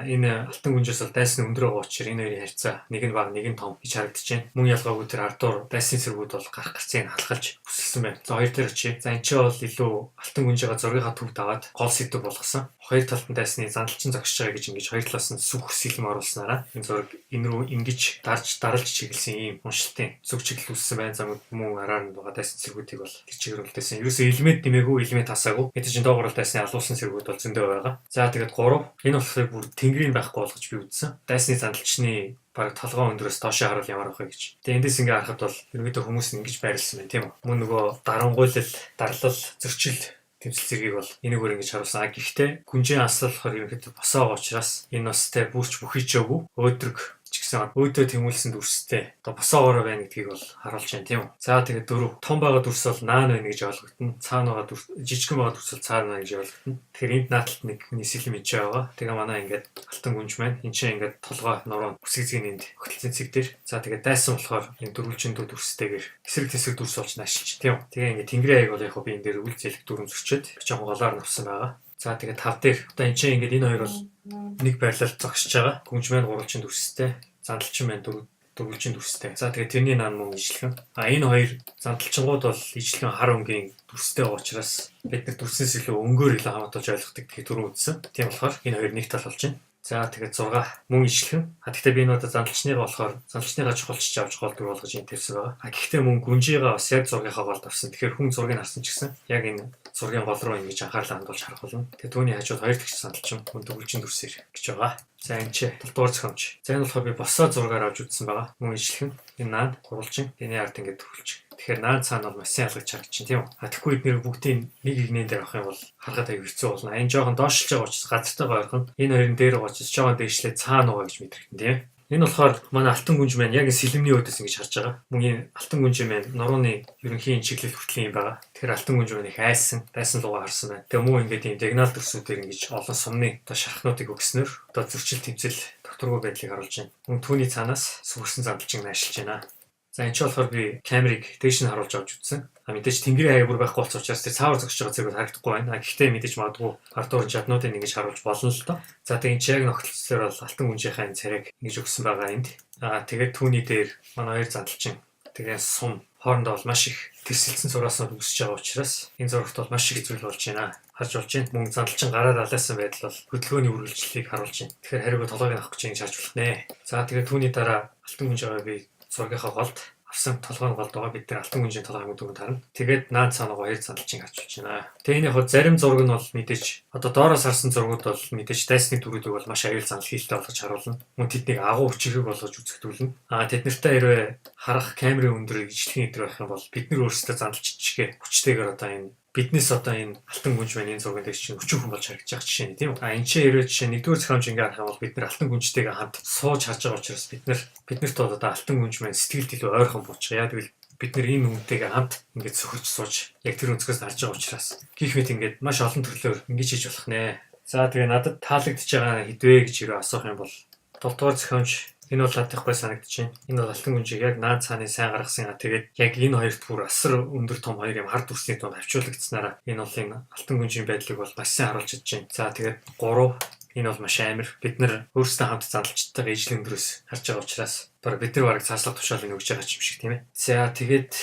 Энэ алтан гүнжээс бол дайсны өндөр байгаа учраас энэ хоёрын харьцаа нэг нь бага нэг нь том гэж харагдаж байна. Мөн ялгаагүй тэр ардуур дайсны цэргүүд бол гарах гарцыг халахалж өсөлсөн байна. За хоёр дээр очие. За энэ ч бол илүү алтан гүнжээгээ зургийнхаа төвд аваад гол сэдв болгосон. Хоёр талд нь дайсны зандалчин зогсож байгаа гэж ингэж хоёр талаас нь сүх сэлэм оруулснараа энэ зураг энэ рүү ингэж дарж чиглэсэн ийм уншилтын зүг чиглэл үүссэн байна. За мөн араар нь байгаа дайсны цэргүүдийг бол тэр чиглэлдсэн. Ерөөсөө элемент нэмээгүй, элемент тасаагүй. Эд чинь доогуур дайсны алуулсан цэргүүд бол зөндөө байгаа. За тэгээд 3 энэ болохоор бүр тэнгэрийн байхгүй болгож би үзсэн. Дайсны зандалчны бараг толгойн өндөрөөс доошоо харуул ямар байх вэ гэж. Тэгээ эндээс ингээ харахад бол ерөөдөө хүмүүс нь ингэж байрлсан байна тийм үү. Мөн нөгөө дарангуйлал, дарлал, зөрчил тэмцэл зэргийг бол энэгээр ингэж харуулсан. Гэхдээ гүнжийн аслал болохоор ерөнхийдөө босоо байгаа учраас энэ бас тэ бүрч бүхийчээгүй өөдрөг ч гэсэн өөдөө тэмүүлсэн дүрстэй одоо босоогоор байна гэдгийг бол харуулж байна тийм үү. За тэгээд 4 том байгаа дүрс бол наан байна гэж ойлгогдно. Цаана байгаа дүрс жижигхэн байгаа дүрс бол цаана байна гэж ойлгогдно. Тэгэхээр энд нааталт нэг нийслэл мэдж байгаа. Тэгээ манай ингээд алтан гүнж байна. Энд чинь ингээд толгой нуруу бүсгизгийн энд хөтөлцөн цэг дээр. За тэгээд дайсан болохоор энэ дөрвөлжин дүрстэйгээр эсрэг тэсрэг дүрс болж нашилж тийм үү. Тэгээ ингээд тэнгэрийн аяг бол яг би энэ дээр үйл зэлэг дүрм зөрчөөд жоохон голоор навсан байгаа. За тэгээд 5 дээр одоо энэ чинь ингээд энэ хоёр бол нэг байрлал зогсож байгаа. Гүнж маань гурвалжин дүрстэй, зандалчин маань дөрвөлжин дүрстэй. За тэгээд тэрний наан мөн ижлэхэн. Энэ хоёр зандалчингууд бол ижлэхэн хар өнгийн дүрстэй байгаа учраас бид нар дүрснээс илүү өнгөөр илүү хамаатуулж ойлгохдаг гэдгийг түрүү үзсэн. Тийм болохоор энэ хоёр нэг тал болж байна. За тэгээд 6 мөн ижлэхэн. Гэхдээ би энэ удаа зандалчныгаа болохоор зандалчныгаа чухалчиж авч гол дүр болгож энэ тавьсан байгаа. Гэхдээ мөн гүнжигээ бас яг зургийнхаа голд авсан. Тэгэхээр хүн зургийг харсан ч гэсэн яг энэ зургийн гол руу ингэж анхаарлаа хандуулж харах болно. Тэгээ түүний хажууд хоёр дахь сандалчин мөн дөрвөлжин дүрсээр гэж байгаа. За энэ ч толдуур зохиомж. За энэ болохоор би босоо зургаар авч үзсэн байгаа. Мөн ижлэхэн. Энэ наан гурвалжин. Эний ард ингэж дөрвөлж. Тэгэхээр наан цаана бол маш сайн ялгаж харагдаж чинь тийм үү. Тэгэхгүй эдгээр бүгдийн нэг игнэн дээр авах юм бол харахад аюу хэцүү болно. Энэ жоохон доошлж байгаа учраас газартаа ойрхон. Энэ хоёрын дээр байгаа учраас жоохон дээшлээ цаана байгаа гэж мэдрэгдэн тийм. Энэ болохоор манай алтан гүнж маань яг сэлэмний өөдөөс ингэж харж байгаа. Мөн энэ алтан гүнж маань нурууны ерөнхийн чиглэл хүртэл юм байгаа. Тэгэхээр алтан гүнж маань их дайсан лугаа харсан байна. Тэгээ мөн ингээд ийм диагонал дүрсүүдээр ингэж олон сумны одоо шархнуудыг өгснөөр одоо зөрчил тэмцэл докторгүй байдлыг харуулж байна. Мөн түүний цаанаас сүрсэн зандалчин наашилж байна. За энэ ч болохоор би камерыг дээш нь харуулж авч үзсэн. Мэдээж тэнгэрийн хаяг бүр байхгүй болсон учраас тэр цаавар зогсож байгаа зэрэг харагдахгүй байна. Гэхдээ мэдээж магадгүй ардуур жаднуудыг ингэж харуулж болно л доо. За тэгээ энэ яг нөхцөлөөр бол алтан гүнжийнхаа энэ царайг ингэж өгсөн байгаа энд. Тэгээд түүний дээр манай хоёр зандалчин тэгээ сум хоорондоо бол маш их тэрсэлсэн зураасууд үсэж байгаа учраас энэ зурагт бол маш их зүйл болж байна. Харж болж байна. Мөн зандалчин гараад алаасан байдал бол хөдөлгөөний үргэлжлэлийг харуулж байна. Тэгэхээр хариуг толгойг авах гэж ингэж харж болох нэ. За тэгээ түүний дараа алтан гүнжээгээ би зургийнхаа голд авсан толгойн голд байгаа бид нар алтан гүнжийн толгойн дүнд харна. Тэгээд наад цаанаа хоёр зандалчин авч болж байна. Тэгээ энэ яг зарим зураг нь бол мэдээж одоо доороос харсан зургууд бол мэдээж дайсны дүрүүдийг бол маш аюул занал хийлтэй болгож харуулна. Мөн тэднийг агуу хүчирхэг болгож үзэгдүүлнэ. Тэд нартай хэрвээ харах камерын өндрийг ижлэхэн өдр байх юм бол бид нар өөрсдөө зандалччихгээ хүчтэйгээр одоо энэ биднес одоо энэ алтан гүнж маань энэ зургийн дээр чинь өчүүхэн болж харагдаж байгаа жишээ нь тийм үү. Энэ чинь хэрвээ жишээ нэгдүгээр зохиомж ингээ харах юм бол бид нар алтан гүнжтэйгээ хамт сууж харж байгаа учраас биднэрт бол одоо алтан гүнж маань сэтгэлд илүү ойрхон болж байгаа. Яг тэгвэл бид нар энэ үнэтэйгээ хамт ингээд сөхөж сууж яг тэр өнцгөөс харж байгаа учраас гих мэт ингээд маш олон төрлөөр ингэж хийж болох нэ. За тэгээ надад таалагдж байгаа хэдвэ гэж ирээ асуух юм бол 7 дугаар зохиомж энэ бол хатахгүй санагдаж байна. Энэ бол алтан гүнжийг яг наад цааны сайн гаргасан. Тэгээд яг энэ хоёрт бүр асар өндөр том хоёр юм хард дүрсний донд авчуулагдсанараа энэ бол энэ алтан гүнжийн байдлыг бол маш сайн харуулж чадж байна. За тэгээд 3 энэ бол маш амар. Бид нар өөрсдөө хамт зандалчтайгаа ижил өндрөөс харж байгаа учраас бид нар бараг цааслах тушаалыг өгж байгаа юм шиг тийм ээ. За тэгээд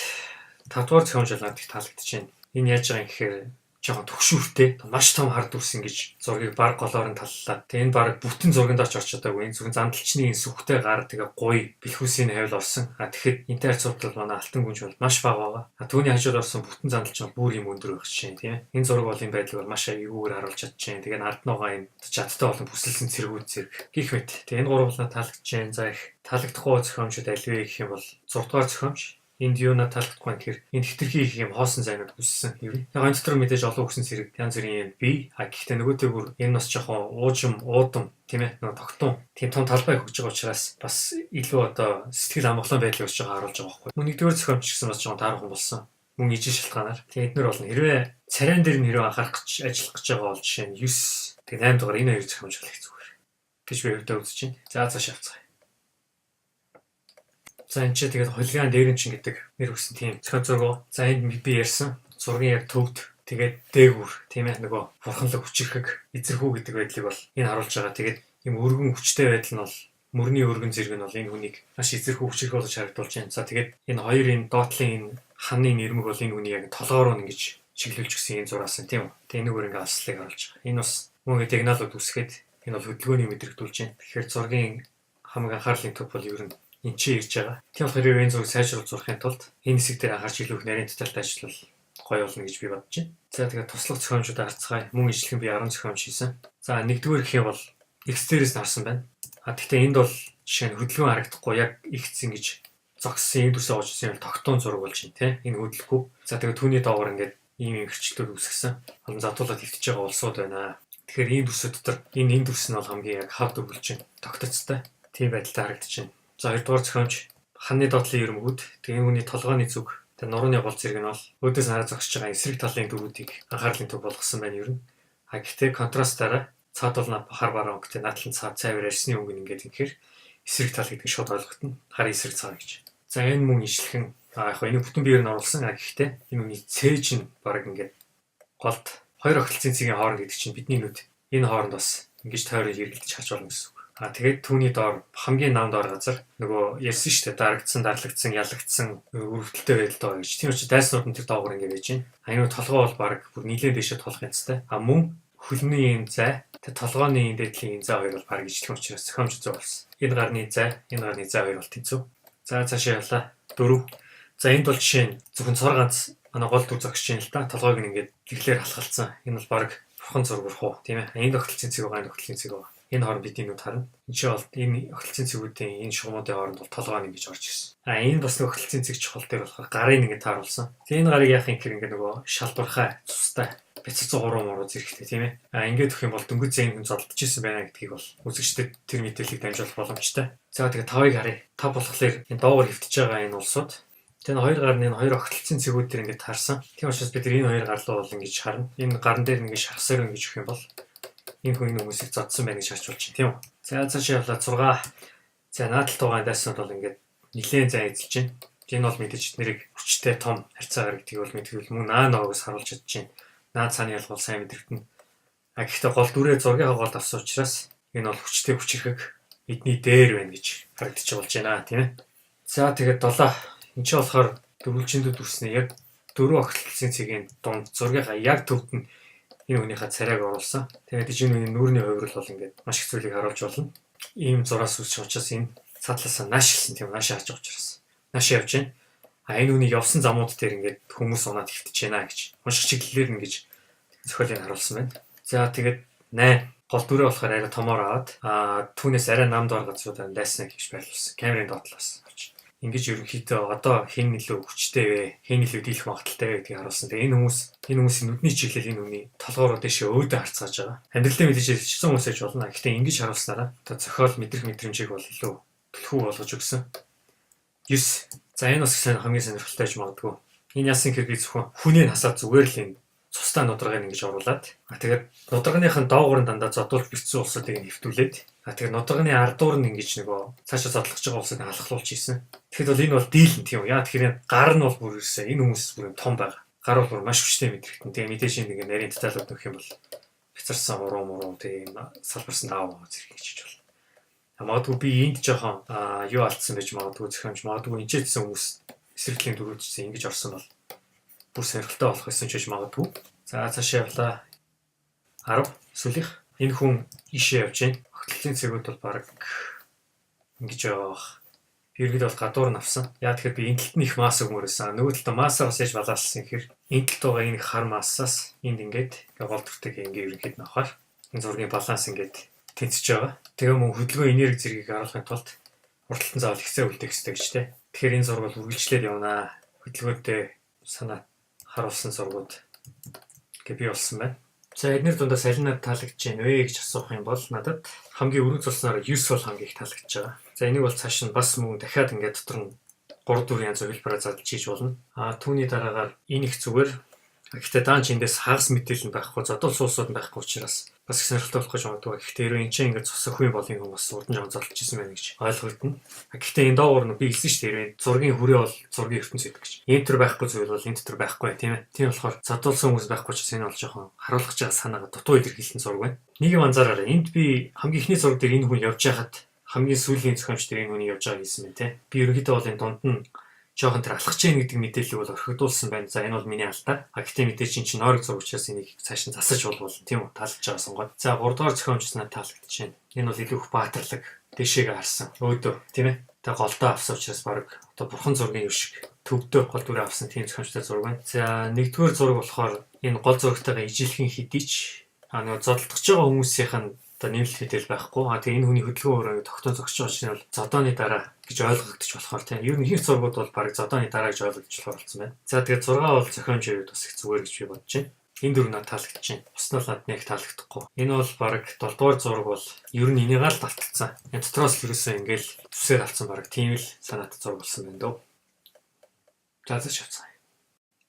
5 дугаар зохиомж надад их таалагдж байна. Энэ яаж байгаа юм гэхээр жоохон төгшүүртэй маш том хар дүрс ингэж зургийг баг голоор нь таллаа. Тэгээ энэ баг бүтэн зурганд орч чадаагүй. Энэ зөвхөн зандалчны энэ сүхтэй гар тэгээ гоё бэлхүүсийн хавьл орсон. Тэгэхэд энтэй харьцуулбал манай алтан гүнж бол маш бага байгаа. Түүний хажууд орсон бүтэн зандалч бол бүр юм өндөр байх чинь тийм ээ. Энэ зураг бол энэ байдлыг бол маш аюулгүйгээр харуулж чадчихээн. Тэгээ ард нугаа энэ чадтай болон бүсэлсэн цэргүүд зэрэг гих мэт. Тэгээ энэ гурав бол таалагдчихээн. За их таалагдахгүй зохиомжууд аль вэ гэх юм бол 6 дугаар зохиомж энд юу таалагдахгүй юм тэгэхээр энэ хитрхи их юм хоосон зайнууд үссэн юм. Яг энэ дотор мэдээж олон үгсэн зэрэг янз бүрийн бий. Гэхдээ нөгөөтэй бүр энэ бас жоохон уужим, уудам тийм ээ нөгөө тогтун тийм том талбай хөгж байгаа учраас бас илүү одоо сэтгэл амгалан байдлыг өсч байгаа харуулж байгаа байхгүй. Мөн нэгдүгээр зохиомж гэсэн бас жоохон таархан болсон. Мөн ижил шалтгаанаар. Тэгээ эднэр болно. Хэрвээ царайн дээр нь хэрвээ анхаарах гэж ажиллах гэж байгаа бол жишээ нь 9 тэгээ 8 дугаар энэ хоёр зохиомж бол их зүгээр гэж би өвдөө үзэж байна. За цааш явцгаая. За энэ ч тэгээд хулиган дээрэнчин гэдэг нэр өгсөн тийм зохион зураг. За энд би ярьсан зургийн яг төвд тэгээд дээгүр тийм ээ нөгөө бурханлаг хүчирхэг эзэрхүү гэдэг байдлыг бол энэ харуулж байгаа. Тэгээд юм өргөн хүчтэй байдал нь бол мөрний өргөн зэрэг нь бол энэ хүнийг маш эзэрхүү хүчирхэг болж харагдуулж байна. За тэгээд энэ хоёрын доотлын энэ ханы нэрмэг бол энэ хүний яг толгоор нь ингэж чиглүүлж гисэн энэ зураас нь тийм үү. Тэгээд энэ өөр ингээ алслыг харуулж байгаа. Энэ бас мөн сигналууд үсгээд энэ бол хөдөлгөөний мэдрэгдүүлж байна. Тэгэхээр зургийн хамаг анхаарлын төв бол ер нь энэ чи ирж байгаа. Тийм болохоор энэ зургийг сайжруулж зурхын тулд энэ хэсэг дээр анхаарч илүү их нарийн детальтай ажиллавал гоё болно гэж би бодож байна. За тэгээд туслах зохиомжуудаа харцгаая. Мөн ижилхэн би 10 зохиомж хийсэн. За нэгдүгээр гэх юм бол X дээрээс харсан байна. Гэхдээ энд бол жишээ нь хөдөлгөөн харагдахгүй яг X ингэж зогссон энэ дүрсээ оож ирсэн тогтун зураг болж байна тийм. Энэ хөдөлгөхгүй. За тэгээд түүний доогоор ингээд ийм хэрчлэлүүд үүсгэсэн. Олон задуулаад хөвтөж байгаа улсууд байна. Тэгэхээр энэ дүрсүүд дотор энэ дүрс нь бол хамгийн яг хав төгөлж байна. Тогтцтой. Тийм байдалтай харагдаж байна. За 2 дугаар зохиомж ханны доотлын ермгүүд. Тэгээ үүний толгойн зүг, тэгээ нурууны гол зэрэг нь бол өөдөөс хараа зогсож байгаа эсрэг талын дөрүүдийг анхаарлын төв болгосон байна ер нь. Гэхдээ контрастаараа цаад бол хар бараа өнгөтэй надлан цайвар ярьсны үг нь ингээд ингэхээр эсрэг тал гэдэг шууд ойлгогдно. Хар эсрэг цаа гэж. За энэ мөн ижилхэн яг энэ бүтэн биеэр нь оруулсан. Гэхдээ энэ үний цээж нь баг ингээд голд хоёр охилцын цэгийн хооронд гэдэг чинь бидний нүд энэ хооронд бас ингэж тойрож эргэлдэж харж болно гэсэн. Тэгээд түүний доор хамгийн нам доор газар нөгөө ярьсан шүү дээ дарагдсан, дарлагдсан, ялагдсан өрөвдөлтөй байдалтай байгаа гэж. Тийм учраас дайснууд нь тэр доогоор ингэ байж байна. Энэ толгой бол баг бүр нийлээд дэшээ толох юмцтай. Мөн хөлний юм зай, тэр толгойн дээдлийн зай хоёр бол баг ижлэх учраас зохиомж зүй болсон. Энэ гарны зай хоёр бол тэнцүү. За цаашаа явлаа. 4. За энд бол жишээ нь зөвхөн цор ганц манай гол дүр зогсож байна л да. Толгойг нь ингээд тэглээр халахалцсан. Энэ бол баг бурхан зургурах уу тийм ээ. Энд огтлцын цэг байгаа, энэ огтлцын цэг байгаа. Энэ хооронд бидний нүд харна. Энэ ч бол энэ огтлцын цэгүүдийн энэ шугамуудын хооронд бол толгой нь ингэж орж ирсэн. Энэ бас нэг огтлцын цэг чухал дээр болохоор гарын ингэ тааруулсан. Тэгээ энэ гарыг яах юм гэхээр ингэ нөгөө шалбархай цустай бяццсан гурван муруу зэрэгтэй тийм ээ. Ингээд өгөх юм бол дөнгөж зээн хүн зодтолж ирсэн байна гэдгийг бол үзэгчдэд тэр мэдээллийг дамжуулах боломжтой. За тэгээ 5-ыг харъя. 5 болохоор энэ доогоор хөвтөж байгаа энэ улсууд. Тэгээ хоёр гарны энэ хоёр огтлцын цэгүүд дээр ингэ таарсан. Тийм учраас бид энэ хоёр гар руу бол ингэж харна. Энэ гарн дээр ингэ шахсаар ингэж өгөх юм бол энэ хүн хүмүүсийг зодсон байна гэж харж болж байна тийм үү. За цаашаа явлаа 6. За наадтал тугаан дайснууд бол ингээд нилээн зай эзэлж байна. Энэ бол мэдээж нэрийг хүчтэй том харьцаагаар гэдгийг бол мэдвэл мөн наа ноогоос харуулж чадж байна. Наад цааны ялгуул сайн мэдрэгдэнэ. Гэхдээ гол дүрээ зургийн хоолд авсан учраас энэ бол хүчтэй хүчирхэг эдний дээр байна гэж харагдчих болж байна тийм ээ. За тэгээд 7. Энд чи болохоор дөрвөлжиндүүд дүрснээ яг 4 огтлцын цэгийн дунд зургийнхаа яг төвд нь энэ хүнийхээ царайг оруулсан. Тэгээд энэ нүүрний хувирал бол ингээд маш их зүйлийг харуулж болно. Ийм зураас үсч учраас энэ цаатлаасаа нааш хэлсэн тийм наашаа харж байгаа учраас нааш явж байна. Энэ хүний явсан замууд дээр ингээд хүмүүс унаад хөвтөж байна гэж. Унших чиглэлээр нь гэж зохиолыг харуулсан байна. За тэгээд 8. Гол дүрээ болохоор арай томоор аваад түүнээс арай нам доор газруудаар дайснаа гэж байлуулсан. Камерын доотлоос авч. Ингэж ерөнхийдөө одоо хэн илүү хүчтэй вэ? Хэн илүү дийлэх магадaltaй вэ гэдгийг харуулсан. Тэгээ энэ хүмүүсийн нүдний чиглэл энэ хүний толгоороо дэшээ өөдөө харцгааж байгаа. Амьдралын мэдээж хэлчихсэн хүмүүс ээж болно. Гэхдээ ингэж харуулснараа одоо зохиол мэдрэх мэдрэмжийг бол илүү түлхүү болгож өгсөн. 9. За энэ бас хамгийн сонирхолтой гэж магадгүй. Энэ яасан хэрэг зөвхөн хүнээ насаад зүгээр л энэ цустай нударгыг ингэж оруулаад тэгээд нударганыхын доогоор нь дандаа зодуулж бэлдсэн улсуудыг нэвтүүлээд тэгээд нударганы ардуур нь ингэж нөгөө цаашаа задлахж байгаа улсыг халахлуулж ийсэн. Тэгэхэд бол энэ бол дийлэн тийм үү? Яа тэгэхээр гар нь бол бүр ирсэн. Энэ хүмүүс бүр том байгаа. Гар бол бүр маш хүчтэй мэдрэгтэн. Тэгээ мэдээж ингэ нарийн деталууд нөх юм бол бяцарсан уруу тийм салбарсан даав зэрэг хийж болно. Магадгүй би энд жоохон юу алдсан байж магадгүй зохиомж магадгүй энэ ч гэсэн хүмүүс эсрэглийн дөрөвчсөн ингэж орсон бол бүр сонирхолтой болох гэсэн ч гэж магадгүй. За цаашаа явлаа. 10 сүлийнх. Энэ хүн ишээ явж байна. Огтлын цэгүүд бол баг ингэж байгаа. Иргэд бол гадуур навсан. Яа тэгэхээр би энэ талд нь их масс өгмөрөөсөн. Нөгөө талд массаа бас яаж балаалсан гэхээр энэ талд байгаа энэ хар массаас энд ингээд гол төртэйг ингээд ерөнхийд нь авахаар энэ зургийн баланс ингээд тэнцэж байгаа. Тэгээ мөн хөдөлгөөн энерги зэргийг харуулахын тулд урталтан заавал ихсээ үлдээх хэрэгтэй гэж тэ. Тэгэхээр энэ зураг бол үргэлжлээд явнаа. Хөдөлгөөнтэй санаа харуулсан зургууд гэ би болсон байна. За эдгээр дундаас аль надад таалагдж байна вэ гэж асуух юм бол надад хамгийн өргөн цуснаар 9 бол хамгийн их таалагдж байгаа. За энийг бол цааш нь бас мөн дахиад ингээд дотор нь 3-4 янз хувилбараар задлж хийж болно. Түүний дараагаар энэ их зүгээр. Гэхдээ даанч эндээс хагас мэдээлэл нь байхгүй, зодол суусууд нь байхгүй учраас бас их сонирхолтой болох гэж магадгүй. Гэхдээ энэ чинь ингээд цус өхөн бол энэ хүмүүс урдан жоо зодлж ирсэн байна гэж ойлгогдно. Гэхдээ энэ доогуур нь би хэлсэн шүү дээ. Зургийн хүрээ бол зургийн ертөнц гэдэг гэж. Энэ төр байхгүй зүйл бол энэ төр байхгүй тийм ээ. Тийм болохоор задуулсан хүмүүс байхгүй ч гэсэн энэ бол жоохон харуулах гэж байгаа санаагаа дутуу илэрхийлсэн зураг байна. Нэг юм анзаараарай. Энд би хамгийн ихний зураг дээр энэ хүн явж байхад хамгийн сүүлийн зохиомж дээр энэ хүний явж байгааг хэлсэн байна тийм. Би ерөнхийдөө бол энэ дунд нь жоохон тэр алхаж гин гэдэг мэдээллийг бол орхигдуулсан байна. За энэ бол миний алдаа. Гэхдээ мэдээж чинь нойрог зураг учраас энийг цааш нь засаж болно тийм үү? Таалж байгаа сонгоод. За 3 дугаар зохиомжснаа таалагдаж байна. Энэ бол илүү их баатарлаг дэшегээ харсан. Өөдөө тийм ээ. Тэгээ голдоо авсан учраас баг одоо бурхан зургийн юм шиг төвдөө гол дүрээ авсан тийм зохиомжтой зураг байна. За нэгдүгээр зураг болохоор энэ гол зурагтайгаа ижилхэн хэдий ч нөгөө зодтолдож байгаа хүмүүсийнх нь одоо нэмэлт мэдээлэл байхгүй. Тэгээ энэ хүний хөдөлгөөн өөрөө тогтоон зогсож байгаа чинь бол зодооны дараа гэж ойлгогдож болохоор тийм. Ер нь их зургууд бол баг зодооны дараа гэж ойлгож болсон байна. За тэгээд 6 бол зохиомж ирээд бас их зүгээр гэж би бодож байна. Энэ дөрөв надад таалагдж байна. Бус нь бол надад нэг таалагдахгүй. Энэ бол баг 7 дугаар зураг бол ер нь энийгээ л давталцсан. Энэ дотроос л ерөөсөө ингээл зүсээр авсан баг тийм л санаатай зураг болсон байна дөө. За шавцгаая.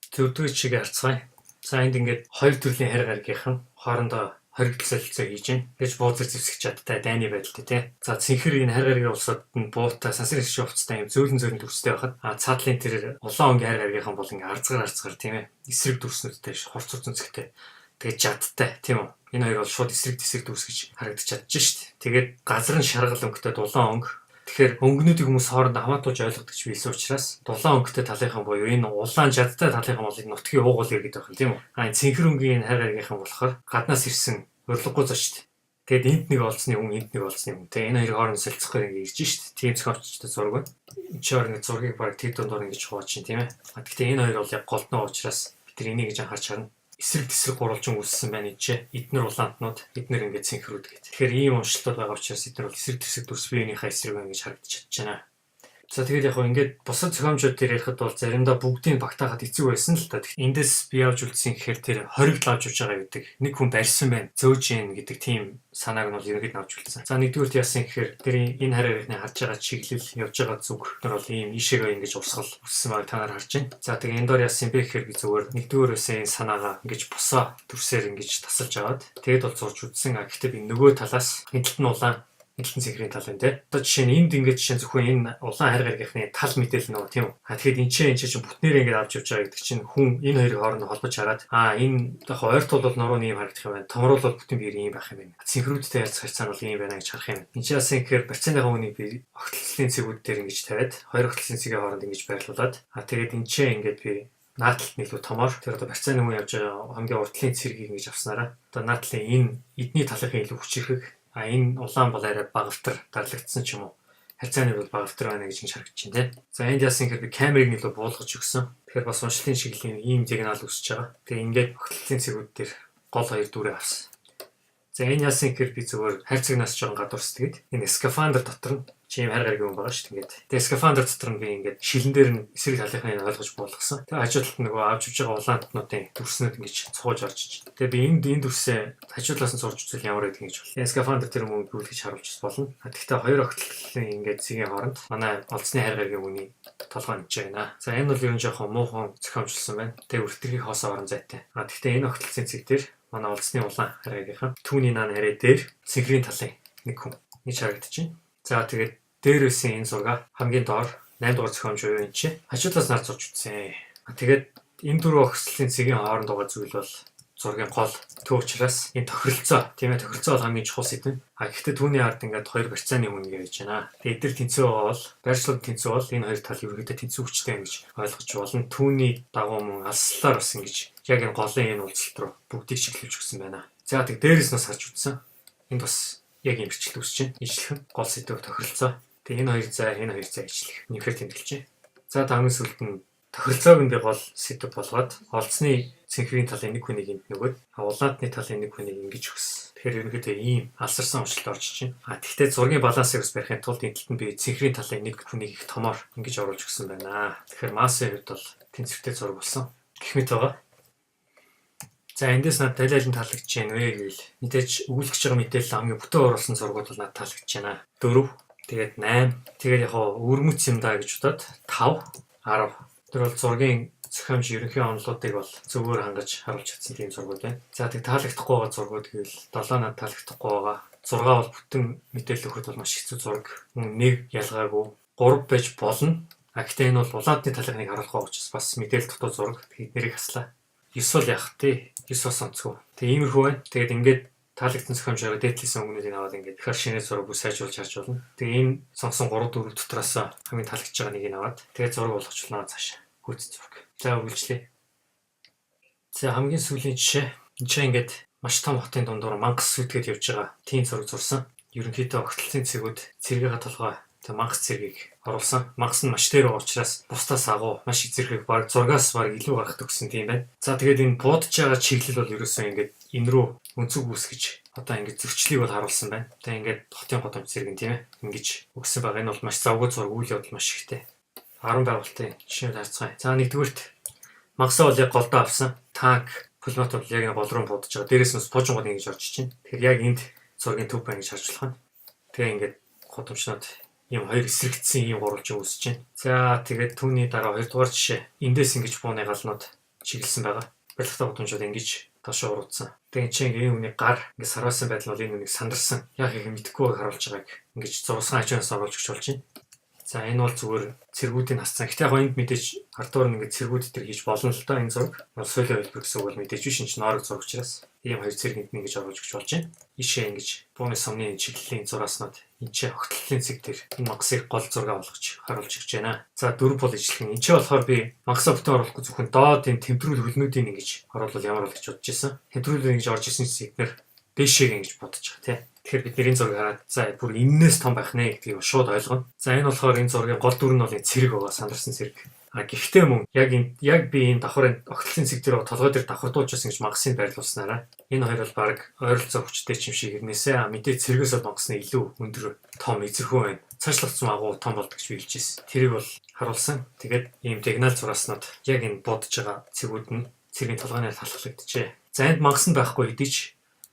Төвдгөө чиг харцгаая. За энд ингээд хоёр төрлийн харь гаргийнхан хоорондоо хоригдол солилцоо хийж байна. Гэж бууз зэвсгэж чадтай дайны байдалтай тий. За цэнхэр энэ харь гаргийн улсад нь буутай сансар их шувцтай юм зөөлөн төрстэй байхад цаатлын тэр улаан өнгийн харь гаргийнхан бол ингээ арцгаар тийм ээ. Эсрэг дүрснүүдтэй хурц үзэнцгтэй. Тэгээд жадтай тийм үү. Энэ хоёр бол шууд эсрэг дүрс гэж харагдаж чадж шít. Тэгээд газар нь шаргал өнгөтэй дулаан өнгө. Тэгэхээр өнгөнүүдийг хүмүүс хоорондоо хамаатуулж ойлгодог ч байсан учраас дулаан өнгөтэй талынхан буюу энэ улаан жадтай талынхан бол энэ нутгийн уугуул иргэд байх юм тийм үү. Цэнхэр өнгийн харь гаргийнхан болохоор гаднаас ирсэн урилгагүй зочд. Тэгэд энд нэг олцны хүн энд нэг олцны хүн. Тэгээ энэ хоёрын хооронд солилцохгүй ингэ ирж шít. Тийм зохиомжтой зураг байна. Энд ч орны зургийг баг тэд дундор ингэж хувааж чинь тийм ээ. Гэхдээ энэ хоёр бол яг голтноо учраас бид нар энийг гэж анхаарч харна. Эсрэг тэсрэг гурвалжин үүссэн байна энэ. Эднэр улаантнууд эднэр ингээд цэнхрүүд гэдэг. Тэгэхээр ийм уншилтууд байгаа учраас эднэр бол эсрэг тэсрэг дүрс биенийхээ эсрэг байна гэж харагдаж чадж байна. За тэгээд яг хөө ингээд бусад зохиомжууд дээр ярихад бол заримдаа бүгдийг багтаахад хэцүү байсан л та. Эндээс би явж үлдсэн гэхээр тэр хоригдл авч явж байгаа гэдэг. Нэг хүн барьсан байна, зөөж гин гэдэг тийм санааг нь бол ерөнхийд нь авч үлдсэн. За нэгдүгürt яасан гэхээр тэр энэ харь гаригны харж байгаа чиглэл явж байгаа зүг нар бол ийм ишээгээ ингэж урсгал үссэн байгааг та нар харж байна. За тэгээд энэ доор яасан бэ гэхээр би зүгээр нэгдүгээрээсээ энэ санаагаа ингэж босоо төрсээр ингэж тасалж аваад тэгээд бол зурж үзсэн. Гэхдээ би нөгөө талаас энэ талд нь улаан элтэн цэнхрийн тал байна те. Одоо жишээ нь энд ингээд жишээ зөвхөн энэ улаан харь гаргийнхны тал мэдээлэл нөгөө тийм үү. Тэгэхээр энэ чинь бүтнээр ингээд авч явж байгаа гэдэг чинь хүн энэ хоёрын хоорондоо холбож хараад энэ яг ойртол бол нуруу ийм харагдах юм байна. Томрол бол бүтэн биер ийм байх юм байна. Цэнхрүүдтэй ялцах харьцаа бол ийм байна гэж харах юм. Энд чинь яасан гэхээр барьцааныхаа үнийг би огтлолтын цэгүүд дээр ингэж тавиад хоёр огтлолтын цэгийн хооронд ингэж байрлуулад тэгээд энэ чинь ингээд би наатлт нийлүү томоор тэр одоо барьцааны хүн явж байгаа хамгийн уртлын цэргийг ингэж авснараа одоо наатлын энэ эдний талынхаа илүү хүчирхэг энэ улаан бол арай багавтар дарлагдсан ч юм уу. Харьцааны бол багавтар байна гэж харагдаж байна тийм. За энд яасан гэхээр би камерыг нэлээд буулгаж өгсөн. Тэгэхээр бас уншлын шиглэлийн ийм сигнал үсэж байгаа. Тэгээ ингээд огтлолтын цэгүүд дээр гол хоёр дүрээ авсан. За энэ яасан гэхээр би зүгээр харь цагнаас жоохон гадуурс тэгээд энэ скафандр дотор нь чим харь гаргийн хүн байгаа шүү дээ. Тэгээд скафандр дотор нь би ингээд шилэн дээр нь эсрэг талынхаа ойлгож буулгасан. Тэгээд хажуудалд нөгөө авч явж байгаа улаантнуудын дүрснүүд ингэж цугуулж орж ич. Тэгээд би энэ дүрсээ хажуудлаас нь сурч үзэл ямар байдгийг гэж байна. Скафандр тэр мөнгө гүйлгэж харуулж болно. Гэхдээ хоёр огтлолтын ингээд цэгийн хооронд манай олцны харь гаргийн хүний толгой нэж байна. За энэ бол ер нь жоохон муухан зохиомжлсон байна. Тэгээд өртөрхийг хоосоо орон зайтай. Гэхдээ энэ огтлолтын цэг дээр манай олцны улаан харь гаргийнхаа түүний наан харь дээр цэнхрийн талын нэг хүн гэж харагдаж байна. За тэгээд дээрээсээ энэ зураг хамгийн доор 8 дугаар зохиомж юу юм чи хажуудлаас нар зурж үзсэн. Тэгээд энэ дөрвөн огтлолтын цэгийн хооронд байгаа зүйл бол зургийн гол төв учраас энэ тохиролцоо тийм ээ тохиролцоо бол хамгийн чухал сэдв. Гэхдээ түүний ард ингээд хоёр барьцааны хүн гэж байна. Тэгээд эдгээр тэнцүү бол байршлууд тэнцүү бол энэ хоёр тал ерөнхийдөө тэнцүү хүчтэй юм гэж ойлгож болно. Түүний дагуу мөн алслаар бас ингэж яг энэ голын энэ уулзалт руу бүгдийг чиглүүлж өгсөн байна. За тэг дээрээс нь харж үзсэн. Энд бас яг юм бичлэг үсэж байна. Ижлэх гол сэдв тохиролцоо. Тэг энэ хоёр зай ижлэх. Нэмэхээр тэмдэглэж байна. За хамгийн сүүлд нь тохиролцоог нь гол сэдв болгоод олцны цэнхрийн талын нэг хүнийг энд нөгөөд улаантны талын нэг хүнийг ингэж өгсөн. Тэгэхээр ерөнхийдөө ийм алсарсан уншилт орж ичнэ. Тэгэхдээ зургийн балансыг бас барихын тулд энэ талд нь би цэнхрийн талын нэг хүнийг их томоор ингэж оруулж өгсөн байна. Тэгэхээр массын хувьд бол тэнцвэртэй зураг болсон. Гэх мэт байгаа. За эндээс надад талайлан таалагдж байна вэ гэвэл мэдээж өгүүлэгч байгаа мэдээлэл хамгийн бүтэн оруулсан зургууд бол надад таалагдж байна. 4, тэгээд 8, тэгээд яг өрмөц юм даа гэж бодоод 5, 10. Тэр бол зургийн зохиомж ерөнхий онолуудыг бол зөвгөр хангаж харуулж чадсан тийм зургууд байна. За тэг таалагдахгүй байгаа зургууд гэвэл 7 надад таалагдахгүй байгаа. 6 бол бүтэн мэдээлэл өгөхөд бол маш хэцүү зураг. Мөн нэг ялгаагүй 3 байж болно. Гэхдээ энэ бол улаантны талын нэг харуулах учраас бас мэдээлэл дутуу зураг. Тэгээд нэрийг хаслаа. 9 бол яах вэ? 9 бас онцгүй. Тэг иймэрхүү байна. Тэгээд ингээд таалагдсан зохиомжоор дээдлсэн өнгөнүүдийг аваад ингээд ихэр шинэ зураг сайжруулж харж болно. Тэгээ энэ сонгосон 3 4 дотроос хамгийн таалагдж байгаа нэг нь аваад тэгээд зураг болгоч болно цаашаа. Гүйцэд зураг. За үргэлжлэе. За хамгийн сүүлийн жишээ. Энд чинь ингээд маш том хотын дундуур мангас сүтгээд явж байгаа тийм зураг зурсан. Ерөнхийдөө огтлцын цэгүүд цэргийн толгой мангас цэргийг оруулсан. Мангас нь маш дээр учраас бусдаас агуу маш эзэрхэг баг зургаас баг илүү гарах төгсөн тийм байна. За тэгээд энэ буудаж байгаа чиглэл бол ерөөсөө ингээд энэ рүү өнцөг үүсгэж одоо ингээд зөрчлийг бол харуулсан байна. Тэгээд ингээд хотын годомж цэрэг нь тийм ээ ингэж өгсөн байгаа. Энэ бол маш завгүй зураг үйл явдал маш ихтэй. 10 байгуулалтын жишээ харцгаая. За нэгдүгürt мангасаа бол яг голдоо авсан. Танк пулемет бол яг гол руу буудаж байгаа. Дээрээс нь пожонгод ингэж орж чинь. Тэгэхээр яг энд зургийн төв байна гэж харж болох нь. Тэгээ ингээд годомчнод ийм хоёр эсрэгдсэн ийм гурвалжин үүсэж байна. За тэгээд түүний дараа 2 дугаар жишээ. Эндээс ингэж бууны галнууд чиглэсэн байгаа. Барилгатай годомчууд ингэж доошоо уруудсан. Тэгээд чинь энэ хүний гар ингэ сарвасан байдал бол энэ хүнийг сандарсан. Яг их мэдэхгүй харуулж байгааг ингэж зурсан ачаас оруулж өгч болж байна. За энэ бол зүгээр цэргүүдийн хасцсан. Гэхдээ яг энд мэдээж ардуур нь ингэ цэргүүд төр хийж болно л доо энэ зураг. Соёлын хэлбэр гэсэн үг бол мэдээж биш энэ чинь норог зураг учраас ийм хоёр цэргэнд ингэж оруулж өгч болж байна. Ишээ ингэж бууны сумны чиглэлийн зурааснууд энэ ч огтлын цэг дээр энэ мангасыг гол зураг болгож харуулж өгч байна. За 4 бол ижлэх. Энэ ч болохоор би мангасаа бүтэн оруулахгүй зөвхөн доод энэ тэмдрүүл хөлнүүдийн ингэж оруулал ямар бол гэж бодож байсан. Тэмдрүүл ингэж орж исэн чинь эдгээр дээшээ ингэж бодож байгаа тийм. Тэгэхээр бид нэрийн зургийг хараад за бүр энээс том байх нэ гэдгийг шууд ойлгоно. За энэ болохоор энэ зургийн гол дүр нь бол энэ цэрэг байгаа, сандарсан цэрэг. Гэхдээ мөн яг би энэ давхар огтлын цэг дээр толгой дээр давхардуулжсэн гэж мангасыг байрлуулснараа энэ хоёр бол баг ойролцоо хүчтэй юм шиг ирнэсээ мэдээ цэргээс бол мангасны илүү өндөр том эзэрхүү байна. Цаашлагдсан агуу том болдог гэж би хэлжсэн. Тэрийг бол харуулсан. Тэгээд ийм дигнал зурааснууд яг энэ бодож байгаа цэгүүд нь цэргийн толгойноор талхлагджээ. За энд мангас нь байхгүй хэдий ч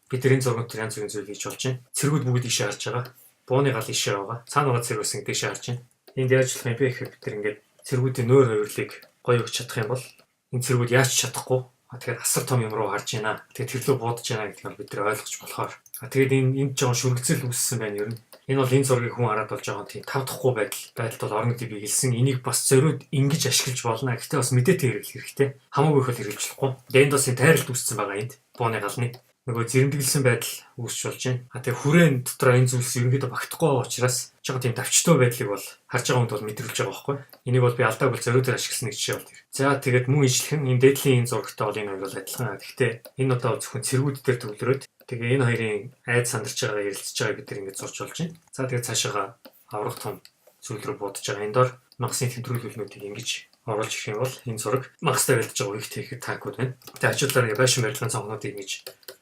бид энэ зургууд төр янз бүрийн зүйл хийж болж байна. Цэргүүд бүгд ишээ харж байгаа. Бууны гал ишээ байгаа. Цаана байгаа цэрэг бас ишээ харж байна. Энд яаж болох юм бэ гэхээр бид тэр ингээд цэргүүдийн нойр хувирлыг гоё өгч чадах юм бол энэ цэргүүд яаж чадахгүй. Тэгэхээр асар том юм руу харж байна. Тэгээд тэрлөө буудаж байна гэдгийг бид нар ойлгож болохоор. Тэгээд энд жоохон шүргцэл үүссэн байна ер нь. Энэ бол энэ зургийг хүн хараад болж байгаа тийм тавдахгүй байдалд бол орно гэдэг би хэлсэн. Энийг бас зориуд ингэж ашиглаж болно. Гэхдээ бас мэдээтэй хэрэглэх хэрэгтэй. Хамаагүй их хэрэглэж болохгүй. Энд бас энэ тайралт үүссэн байгаа энд. Бууны галны нөгөө зэрэмдэглэсэн байдал үүсч болж байна. Тэгээ хүрээн дотор энэ зүйлс ерөнхийдөө багтахгүй байгаа учраас жоохон тийм давчтай байдлыг бол харж байгаа хүнд бол мэдрүүлж байгаа байхгүй. Энийг бол би алдааг бол зориудаар ашигласан нэг жишээ бол тэр. За тэгээд мөн ижлэх нь энэ дээдлийн энэ зурагтай бол энэ хоёр бол адилхан. Гэхдээ энэ одоо зөвхөн цэргүүд дээр төвлөрөөд тэгээ энэ хоёрын айд сандарч байгаа ярилцж байгааг бид ингэж зурж болж байна. За тэгээд цаашаага аврах том зүйл рүү будаж байгаа. Энд дор магасын тэмдэглүүлнүүдийг ингэж оруулж ирэх юм бол энэ зураг магастай байлдаж байгаа үеигт хийхэд танкуд байна. Тэгээ хажуудлаараа байшин барилгын цонхнуудыг ингэж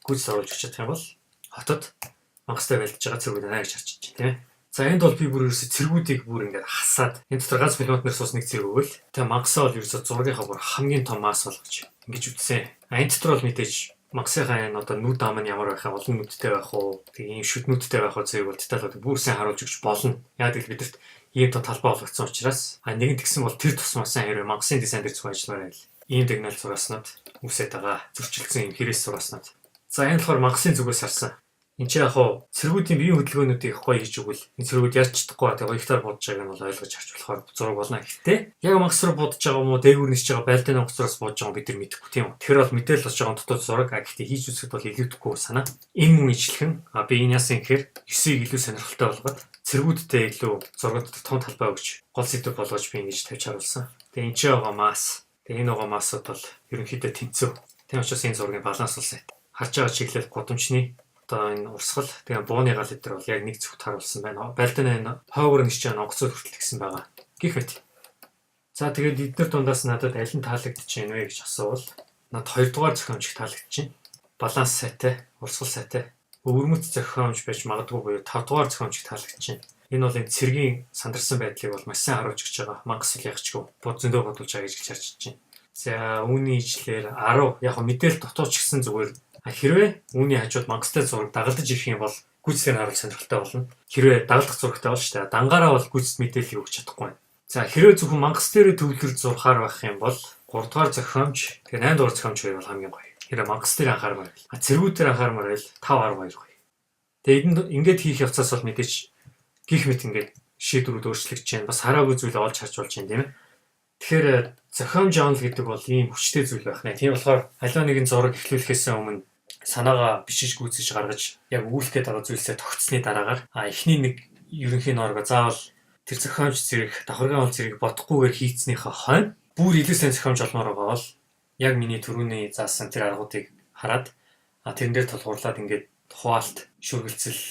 гүйцэд оруулж өгч чадах юм бол хотод магастай байлдаж байгаа цэргүүд байна гэж харж байна тийм ээ. За энд бол би бүр ерөөсө цэргүүдийг бүр ингээд хасаад энэ дотор ганц пилотнер суус нэг цэрэг өгөөл. Тэгээ магасаа бол ерөөсө зургийнхаа бүр хамгийн том масс болгож ингэж үтсэн. Энэ дотор бол мэдээж магасынхаа энэ одоо нүд ам нь ямар байхаа олон нүдтэй байх уу. Тэгээ ийм шүд нүдтэй байх уу зэрэг бол деталууд бүр сайн харуулж өгч болно. Яг л бидэрт ийм талбай болгоцсон учраас нэгэн тэгсэн бол тэр тусмаас хэрэг магасын дизайн дээр зөв ажилламаар байл. Ийм дигнал зурааснууд үсээд байгаа. Зөрчилдсөн ийм хэрэгс зурааснууд. За энэ болохоор магасын зүгээс харсан Энд чи яг хуу цэргүүдийн биеийн хөдөлгөөнүүдийг гоё хийж өгвөл энэ цэргүүд яаж чадахгүй тэгээ хоёртаар бодож байгааг нь бол ойлгож харж болохоор зураг болно. Гэхдээ яг мангас руу бодож байгаа юм уу, дээгүүр нисэж байгаа байлдааны онгоцроос бодож байгаа бид нар мэдэхгүй тийм үү. Тэгэхээр бол мэдээлэл болж байгаа дотоод зураг гэхдээ хийж үзэхэд бол илүүдэхгүй санаа. Энэ мөн ижилхэн би энэ яасан гэхээр 9-ийг илүү сонирхолтой болгоод цэргүүдтэй илүү зургуудад том талбай өгч гол сэдв болгож би ингэж тавьж харуулсан. Тэгээ энэ ч байгаа мас. Тэгээ энэ байгаа масууд бол ерөнхийдөө тэнцүү. Тийм учраас энэ зургийн баланс бол сайт. Харж байгаа чиглэл гудамжны одоо энэ урсгал тэгээ бууны гал эдэр бол яг нэг зүгт харуулсан байна. Байлдааны энэ хойгоор нисэж байгаа онгоцоо хүртэл гисэн байгаа. Гэх мэт. За тэгээд эдгээр дундаас надад аль нь таалагдчих юм вэ гэж асуувал надад 2 дугаар зохиомжийг таалагдчих. Баланс сайтай, урсгал сайтай. Өвөрмөц зохиомж байж магадгүй буюу 5 дугаар зохиомжийг таалагдчих. Энэ бол энэ цэргийн сандарсан байдлыг бол маш сайн харуулж өгч байгаа. Мангас л ягчгүй бод зөндөө бодулж байгаа гэж харж чинь. За үүний ижлэр 10 яг мэдээл дотоод ч гэсэн зүгээр хэрвээ үүний хажууд мангастай зураг дагалдаж ирэх юм бол гүйцэтгэх харуулж сонирхолтой болно. Хэрвээ дагалдах зурагтай бол шүү дээ. Дангаараа бол гүйцэд мэдээлэл өгч чадахгүй байна. За хэрвээ зөвхөн мангас дээр төвлөр зурхаар байх юм бол 3 дугаар зохиомж тэгээ 8 дугаар зохиомж байвал хамгийн гоё. Хэрвээ мангас дээр анхаармаар байл. Цэргүүд дээр анхаармаар байл 5 10 2 гоё. Тэгээ ингээд хийх явцаас бол мэдээж гих мэт ингээд шийдвэрүүд өөрчлөгдөж байна. Бас хараагүй зүйл олж харж болж байна тийм ээ. Тэгэхээр зохиомж аавал гэдэг бол ийм хүчтэй зүйл байх нэ. Тийм болохоор аливаа нэгэн зураг эхлүүлэхээс өмнө санаагаа бичиж гүйцэж гаргаж яг өгүүлэх гээд байгаа зүйлсээ тогтсны дараагаар эхний нэг ерөнхий норго заавал тэр зохиомж зэрэг давхаргын ол зэрэг бодохгүйгээр хийцнийхээ хойно бүр илүү сайн зохиомж олмоор байгаа бол яг миний түрүүний заасан тэр аргуудыг хараад тэрэн дээр тулгуурлаад ингээд хуваалт, шүргэлцэл,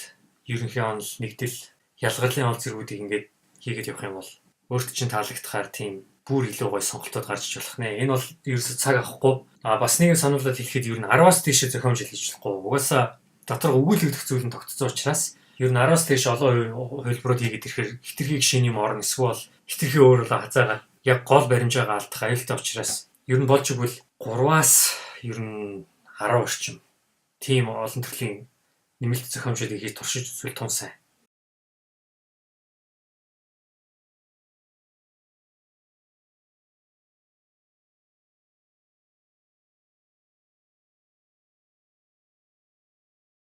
ерөнхий онол, нэгдэл, ялгарлын ол зэргүүдийг ингээд хийгээд явах юм бол өөрт чинь таалагдахаар тийм бүр илүү гоё сонголтууд гарч болох нэ. Энэ бол ерөөсө цаг авахгүй. Бас нэг сануулгад хэлэхэд ер нь 10-аас дээш зохиомж хийж болохгүй. Угаасаа доторх өгүүлэгдэх зүйл нь тогтцсон учраас ер нь 10-аас дээш олон хувилбарууд хийгээд ирэхээр хитрхи гişийн юм орно эсвэл хитрхи өөрөөр хазаагаад яг гол баримжаагаа алдах аюултай учраас ер нь болж игэл 3-аас ер нь 10 орчим тийм олон төрлийн нэмэлт зохиомжуудыг хийж туршиж үзвэл тун сайн.